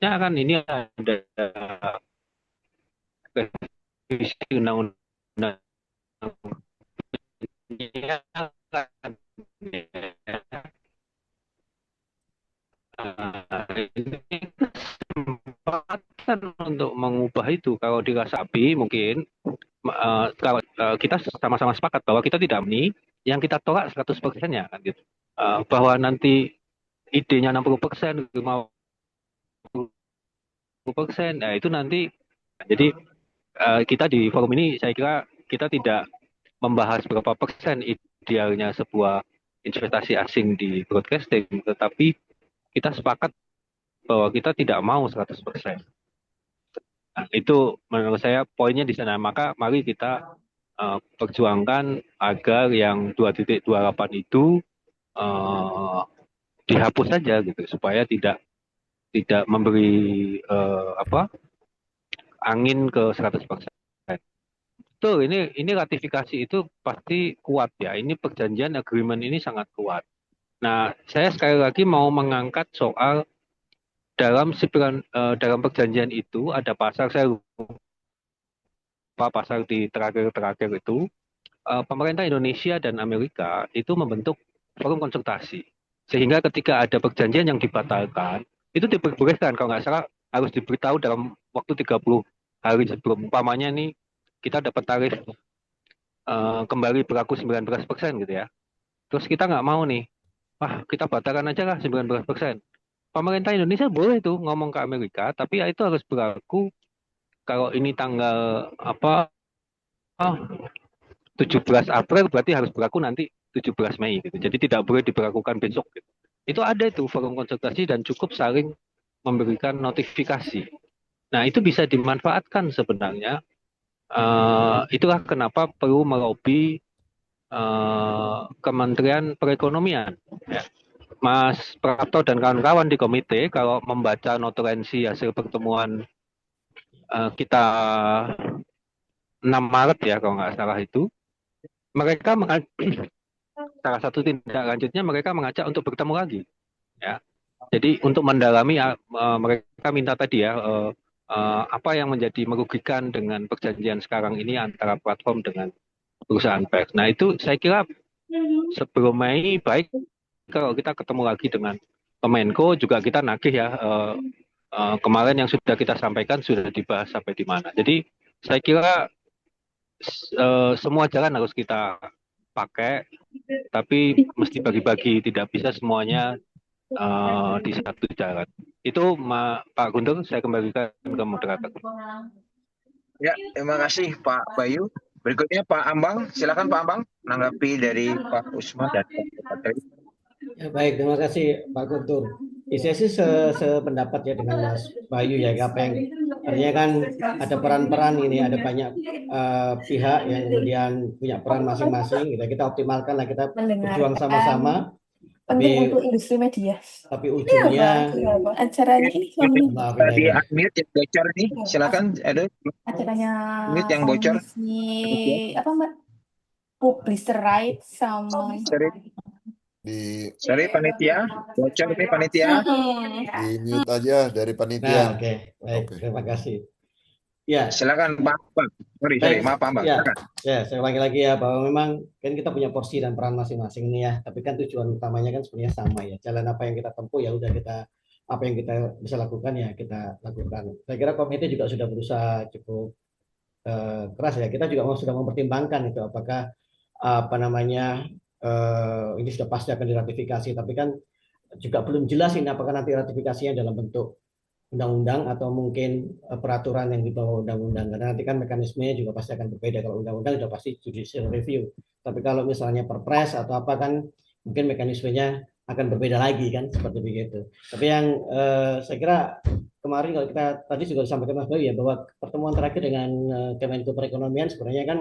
kan ini ada revisi undang-undang ini kesempatan untuk mengubah itu. Kalau dirasa api mungkin kalau kita sama-sama sepakat bahwa kita tidak yang kita tolak 100% ya kan gitu. Bahwa nanti idenya 60%, 50%, nah itu nanti. Jadi kita di forum ini saya kira kita tidak membahas berapa persen idealnya sebuah investasi asing di broadcasting, tetapi kita sepakat bahwa kita tidak mau 100%. Nah, itu menurut saya poinnya di sana. Maka mari kita perjuangkan agar yang 2.28 itu dihapus saja gitu supaya tidak memberi angin ke 100%. Betul, ini ratifikasi itu pasti kuat ya. Ini perjanjian agreement ini sangat kuat. Nah, saya sekali lagi mau mengangkat soal dalam perjanjian itu ada pasal, saya lupa pasal di terakhir itu, pemerintah Indonesia dan Amerika itu membentuk forum konsultasi. Sehingga ketika ada perjanjian yang dibatalkan, itu diperbolehkan kalau nggak salah harus diberitahu dalam waktu 30 hari sebelum. Umpamanya nih kita dapat tarif kembali berlaku 19% gitu ya. Terus kita nggak mau nih, wah kita batalkan aja lah 19%. Pemerintah Indonesia boleh tuh ngomong ke Amerika, tapi itu harus berlaku kalau ini tanggal 17 April berarti harus berlaku nanti 17 Mei gitu. Jadi tidak boleh diberlakukan besok gitu. Itu ada itu forum konsultasi dan cukup saling memberikan notifikasi. Nah, itu bisa dimanfaatkan sebenarnya. Itulah kenapa perlu melobi Kementerian Perekonomian. Ya. Mas Prapto dan kawan-kawan di komite kalau membaca notulensi hasil pertemuan kita 6 Maret ya kalau nggak salah itu, mereka salah satu tindak lanjutnya mereka mengajak untuk bertemu lagi. Ya. Jadi untuk mendalami mereka minta tadi ya apa yang menjadi merugikan dengan perjanjian sekarang ini antara platform dengan perusahaan pers. Nah itu saya kira sebelum Mei baik kalau kita ketemu lagi dengan Kemenko juga kita nagih ya kemarin yang sudah kita sampaikan sudah dibahas sampai di mana. Jadi saya kira semua jalan harus kita pakai, tapi mesti bagi-bagi, tidak bisa semuanya di satu jalan. Itu Pak Guntur, saya kembalikan ke moderator. Ya, terima kasih Pak Bayu. Berikutnya Pak Ambang, silakan Pak Ambang menanggapi dari Pak Usman dan Pak Patri. Ya, baik, terima kasih Pak Guntur. Saya sih sependapat ya dengan Mas Bayu ya, apa yang artinya kan ada peran-peran ini, ada banyak pihak yang kemudian punya peran masing-masing. Kita optimalkan lah, kita berjuang sama-sama. penting Tapi untuk industri media. tapi Ini ujungnya apa? Acaranya ini suaminya maafin Tadi ini. unmute yang bocor nih. Silakan, ada acaranya mute yang bocor. komisi apa Mbak? Publisher Rights sama Sorry, Di sorry panitia, bocor nih panitia. di mute aja dari Nah, panitia. oke, baik, Oke. terima kasih. Ya, Silakan Pak Bang. Sorry, baik, maaf Pak Bang. ya, Silakan. saya ulangi lagi ya bahwa memang kan kita punya porsi dan peran masing-masing nih ya. Tapi kan tujuan utamanya kan sebenarnya sama ya. Jalan apa yang kita tempuh ya udah kita apa yang kita bisa lakukan ya kita lakukan. Saya kira komite juga sudah berusaha cukup keras ya. Kita juga sudah mempertimbangkan itu apakah apa namanya ini sudah pasti akan diratifikasi. Tapi kan juga belum jelas ini apakah nanti ratifikasinya dalam bentuk undang-undang atau mungkin peraturan yang di bawah undang-undang karena nanti kan mekanismenya juga pasti akan berbeda. Kalau undang-undang sudah pasti judicial review, tapi kalau misalnya perpres atau apa kan mungkin mekanismenya akan berbeda lagi kan seperti begitu. Tapi yang saya kira kemarin kalau kita tadi juga disampaikan Mas Bayu ya bahwa pertemuan terakhir dengan Kemenko Perekonomian sebenarnya kan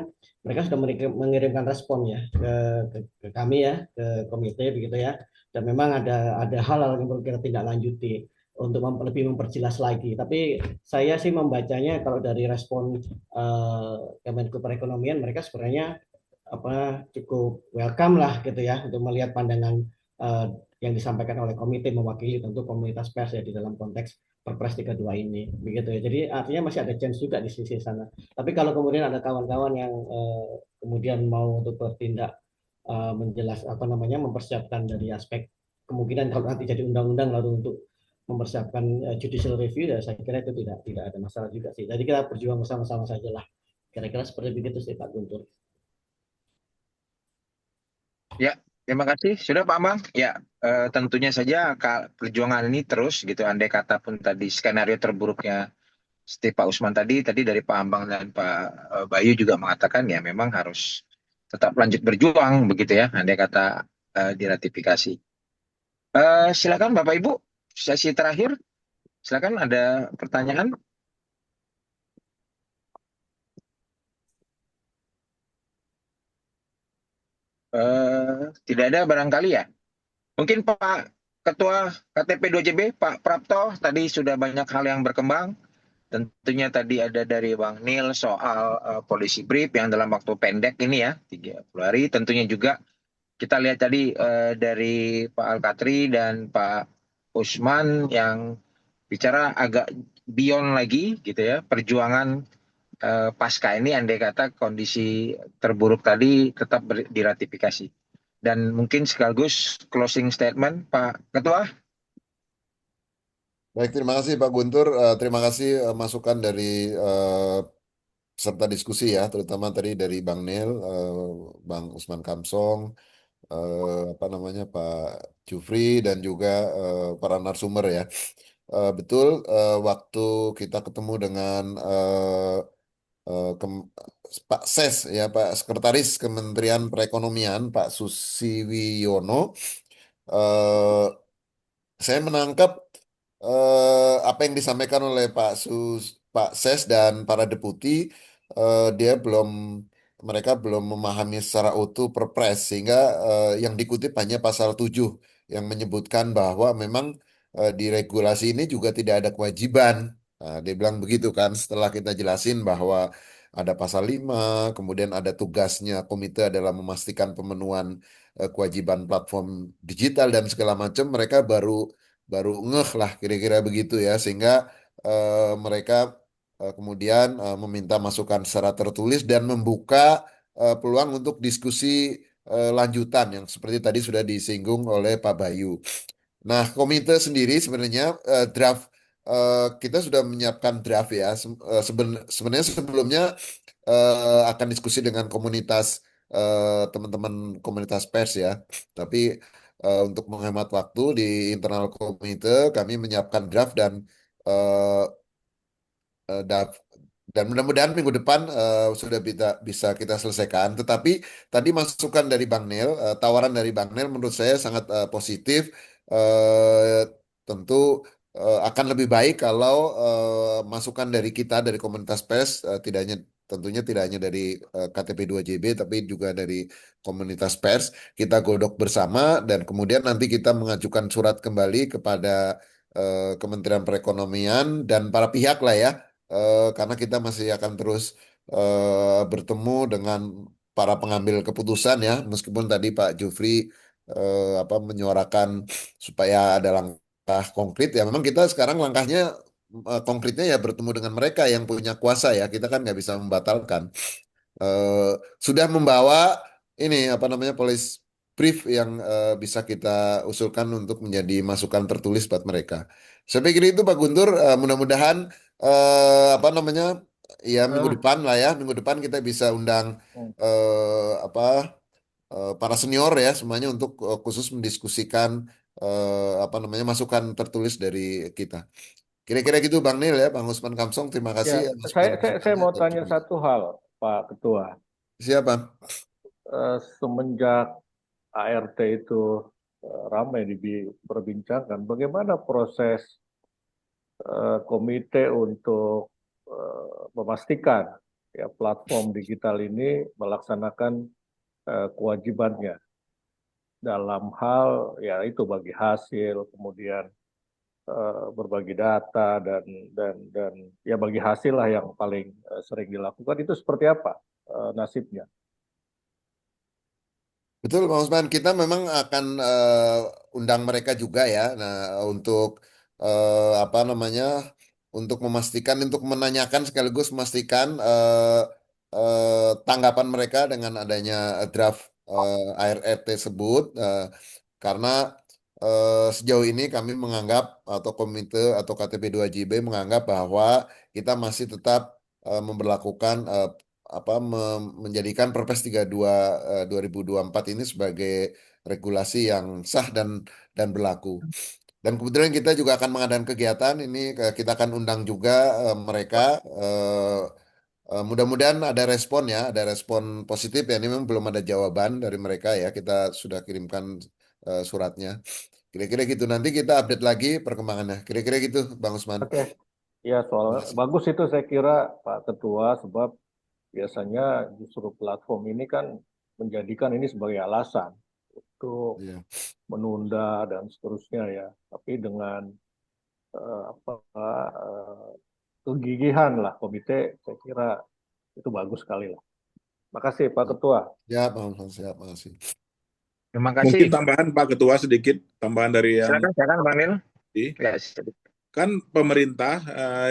mereka sudah mengirimkan respon ya ke kami ya ke komite begitu ya, dan memang ada hal-hal yang perlu kita tindak lanjuti untuk lebih memperjelas lagi. Tapi saya sih membacanya kalau dari respon Kemenko Perekonomian mereka sebenarnya apa cukup welcome lah gitu ya untuk melihat pandangan uh, yang disampaikan oleh komite mewakili tentu komunitas pers ya di dalam konteks Perpres 32 ini begitu ya. Jadi artinya masih ada chance juga di sisi sana. Tapi kalau kemudian ada kawan-kawan yang kemudian mau untuk bertindak menjelas apa namanya mempersiapkan dari aspek kemungkinan kalau nanti jadi undang-undang lalu untuk mempersiapkan judicial review ya saya kira itu tidak ada masalah juga sih. Jadi kita berjuang bersama-sama saja lah. Kira-kira seperti begitu sih Pak Guntur. Ya, terima kasih. Sudah Pak Bang. Ya, tentunya saja perjuangan ini terus gitu. Andai kata pun tadi skenario terburuknya seperti Pak Usman tadi dari Pak Ambang dan Pak Bayu juga mengatakan ya memang harus tetap lanjut berjuang begitu ya. Andai kata diratifikasi. Silakan Bapak Ibu, sesi terakhir. Silakan ada pertanyaan. Tidak ada barangkali ya. Mungkin Pak Ketua KTP 2JB, Pak Prapto, tadi sudah banyak hal yang berkembang. Tentunya tadi ada dari Bang Nil soal polisi brief yang dalam waktu pendek ini ya, 30 hari. Tentunya juga kita lihat tadi dari Pak Alkatri dan Pak Usman yang bicara agak beyond lagi gitu ya, perjuangan pasca ini andai kata kondisi terburuk tadi tetap diratifikasi. Dan mungkin sekaligus closing statement Pak Ketua. Baik, terima kasih Pak Guntur. Terima kasih masukan dari peserta diskusi ya, terutama tadi dari Bang Nel, Bang Usman Kamsong, apa namanya Pak Jufri dan juga para narasumber ya. Betul, waktu kita ketemu dengan Pak Ses ya, Pak Sekretaris Kementerian Perekonomian, Pak Susiwiono. eh, saya menangkap apa yang disampaikan oleh Pak Ses dan para deputi, dia belum mereka belum memahami secara utuh Perpres sehingga yang dikutip hanya pasal 7 yang menyebutkan bahwa memang di regulasi ini juga tidak ada kewajiban. Nah, dia bilang begitu kan setelah kita jelasin bahwa ada pasal 5, kemudian ada tugasnya komite adalah memastikan pemenuhan kewajiban platform digital dan segala macam, mereka baru baru ngeh lah kira-kira begitu ya sehingga mereka kemudian meminta masukan secara tertulis dan membuka peluang untuk diskusi lanjutan yang seperti tadi sudah disinggung oleh Pak Bayu. Nah, komite sendiri sebenarnya draft kita sudah menyiapkan draft ya. Sebenarnya sebelumnya akan diskusi dengan komunitas teman-teman komunitas pers ya. Tapi untuk menghemat waktu di internal komite kami menyiapkan draft eh, dan dan mudah-mudahan minggu depan sudah bisa kita selesaikan. Tetapi tadi masukan dari Bang Nel, tawaran dari Bang Nel menurut saya sangat positif. Eh, Tentu akan lebih baik kalau masukan dari kita dari komunitas pers tidak hanya tentunya tidak hanya dari KTP 2JB tapi juga dari komunitas pers. Kita godok bersama dan kemudian nanti kita mengajukan surat kembali kepada Kementerian Perekonomian dan para pihak lah ya, karena kita masih akan terus bertemu dengan para pengambil keputusan ya, meskipun tadi Pak Jufri menyuarakan supaya ada langkah konkret ya. Memang kita sekarang langkahnya konkretnya ya bertemu dengan mereka yang punya kuasa ya. Kita kan nggak bisa membatalkan. Sudah membawa ini police brief yang bisa kita usulkan untuk menjadi masukan tertulis buat mereka. Saya pikir itu Pak Guntur, mudah-mudahan eh, apa namanya ya minggu Ah, depan lah ya, minggu depan kita bisa undang hmm. para senior ya semuanya untuk khusus mendiskusikan masukan tertulis dari kita. Kira-kira gitu Bang Nil ya, Bang Usman Kamsong, terima Ya, kasih saya masukan-masukannya mau dan tanya satu hal, Pak Ketua. siapa? Semenjak ART itu ramai diperbincangkan, bagaimana proses komite untuk memastikan ya platform digital ini melaksanakan kewajibannya dalam hal ya itu bagi hasil, kemudian berbagi data dan ya bagi hasil lah yang paling sering dilakukan itu seperti apa nasibnya? Betul, Bang Usman. Kita memang akan undang mereka juga ya. Nah, untuk untuk memastikan, untuk menanyakan sekaligus memastikan tanggapan mereka dengan adanya draft ART tersebut. Karena sejauh ini kami menganggap atau komite atau KTP 2JB menganggap bahwa kita masih tetap memberlakukan menjadikan Perpres 32 2024 ini sebagai regulasi yang sah dan berlaku. Dan kemudian kita juga akan mengadakan kegiatan ini, kita akan undang juga mereka. Mudah-mudahan ada respon ya, ada respon positif ya. Ini memang belum ada jawaban dari mereka ya. Kita sudah kirimkan suratnya. Kira-kira gitu. Nanti kita update lagi perkembangannya. Kira-kira gitu, Bang Usman. Oke, ya soal Terima kasih. bagus itu saya kira Pak Ketua sebab biasanya justru platform ini kan menjadikan ini sebagai alasan untuk Iya. menunda dan seterusnya ya. Tapi dengan kegigihan lah komite, saya kira itu bagus sekali lah. Makasih Pak Ketua. Ya, Bang Usman, siap. Makasih. Terima Mungkin kasih. tambahan Pak Ketua sedikit, tambahan dari yang Silakan Bang Nil. tadi. Ya, Kan pemerintah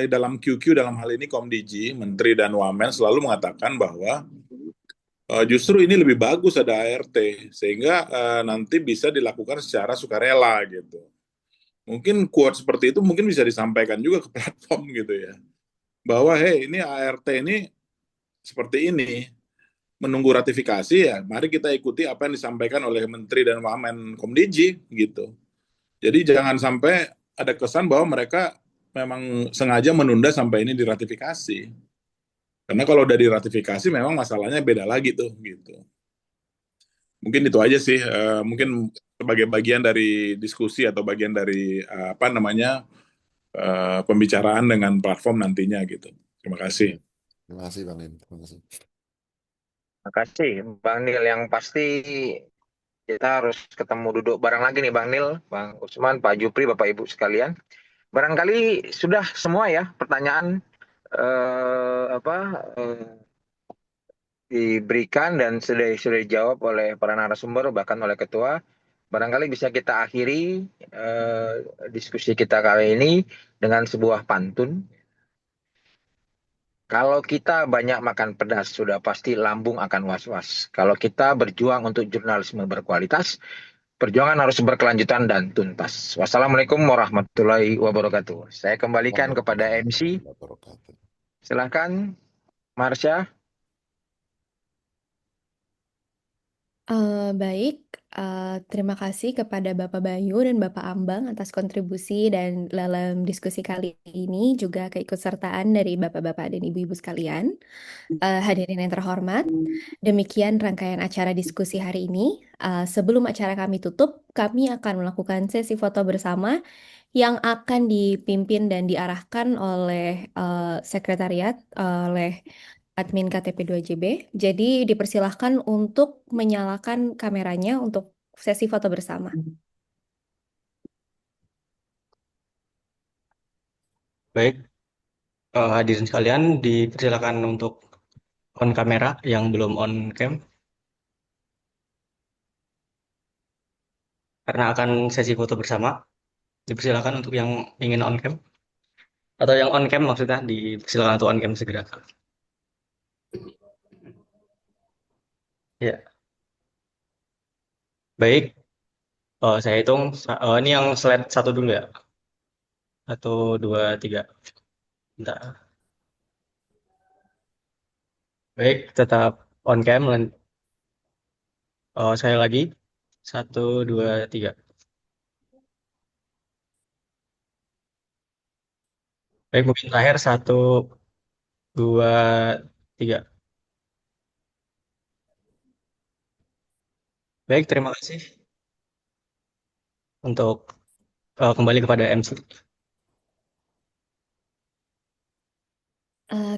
dalam QQ dalam hal ini Komdiji, Menteri dan Wamen selalu mengatakan bahwa justru ini lebih bagus ada ART sehingga nanti bisa dilakukan secara sukarela gitu. Mungkin quote seperti itu mungkin bisa disampaikan juga ke platform gitu ya. Bahwa hey ini ART ini seperti ini, menunggu ratifikasi ya, mari kita ikuti apa yang disampaikan oleh Menteri dan Wamen Komdiji gitu. Jadi jangan sampai ada kesan bahwa mereka memang sengaja menunda sampai ini diratifikasi. Karena kalau udah diratifikasi memang masalahnya beda lagi tuh gitu. Mungkin itu aja sih, mungkin sebagai bagian dari diskusi atau bagian dari pembicaraan dengan platform nantinya gitu. Terima kasih. Terima kasih, Bang Nil. Terima kasih. terima kasih Bang Nil. Yang pasti kita harus ketemu duduk bareng lagi nih Bang Nil, Bang Usman, Pak Jupri, Bapak Ibu sekalian. Barangkali sudah semua ya pertanyaan diberikan dan sudah dijawab oleh para narasumber bahkan oleh ketua. Barangkali bisa kita akhiri diskusi kita kali ini dengan sebuah pantun. Kalau kita banyak makan pedas, sudah pasti lambung akan was-was. Kalau kita berjuang untuk jurnalisme berkualitas, perjuangan harus berkelanjutan dan tuntas. Wassalamualaikum warahmatullahi wabarakatuh. Saya kembalikan kepada MC. Waalaikumsalam warahmatullahi wabarakatuh. Silakan, Marsha. Baik, terima kasih kepada Bapak Bayu dan Bapak Ambang atas kontribusi dan dalam diskusi kali ini juga keikutsertaan dari Bapak-Bapak dan Ibu-Ibu sekalian. Hadirin yang terhormat, demikian rangkaian acara diskusi hari ini. Sebelum acara kami tutup, kami akan melakukan sesi foto bersama yang akan dipimpin dan diarahkan oleh sekretariat oleh admin KTP 2JB. Jadi dipersilahkan untuk menyalakan kameranya untuk sesi foto bersama. Baik, hadirin sekalian, dipersilakan untuk on kamera yang belum on cam, karena akan sesi foto bersama. Dipersilakan untuk yang ingin on cam, atau yang on cam maksudnya, dipersilakan untuk on cam segera. Ya, baik. Saya hitung, ini yang slide 1 dulu ya. 1, 2, 3. Bentar. Baik, tetap on cam. Saya lagi. 1, 2, 3. Baik, mungkin terakhir 1, 2, 3. Baik, terima kasih untuk kembali kepada MC.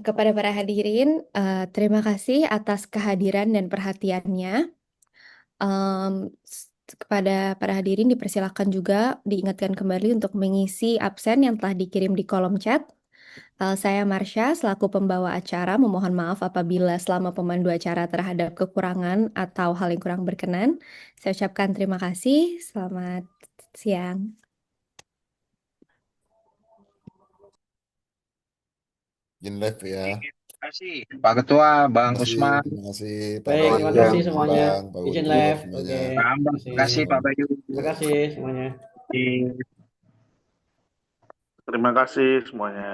Kepada para hadirin, terima kasih atas kehadiran dan perhatiannya. Kepada para hadirin dipersilakan juga diingatkan kembali untuk mengisi absen yang telah dikirim di kolom chat. Saya Marsha selaku pembawa acara memohon maaf apabila selama pemandu acara terhadap kekurangan atau hal yang kurang berkenan. Saya ucapkan terima kasih. Selamat siang. Izin live ya. Terima kasih Pak Ketua, Bang Terima kasih, Usman, terima kasih Pak Baik, Bayu, terima ya, kasih Pak semuanya. Bambang, Pak Izin Guntur, live. semuanya. Oke, Pak Ambang, terima terima kasih Pak Bayu. Terima kasih semuanya. Terima kasih semuanya.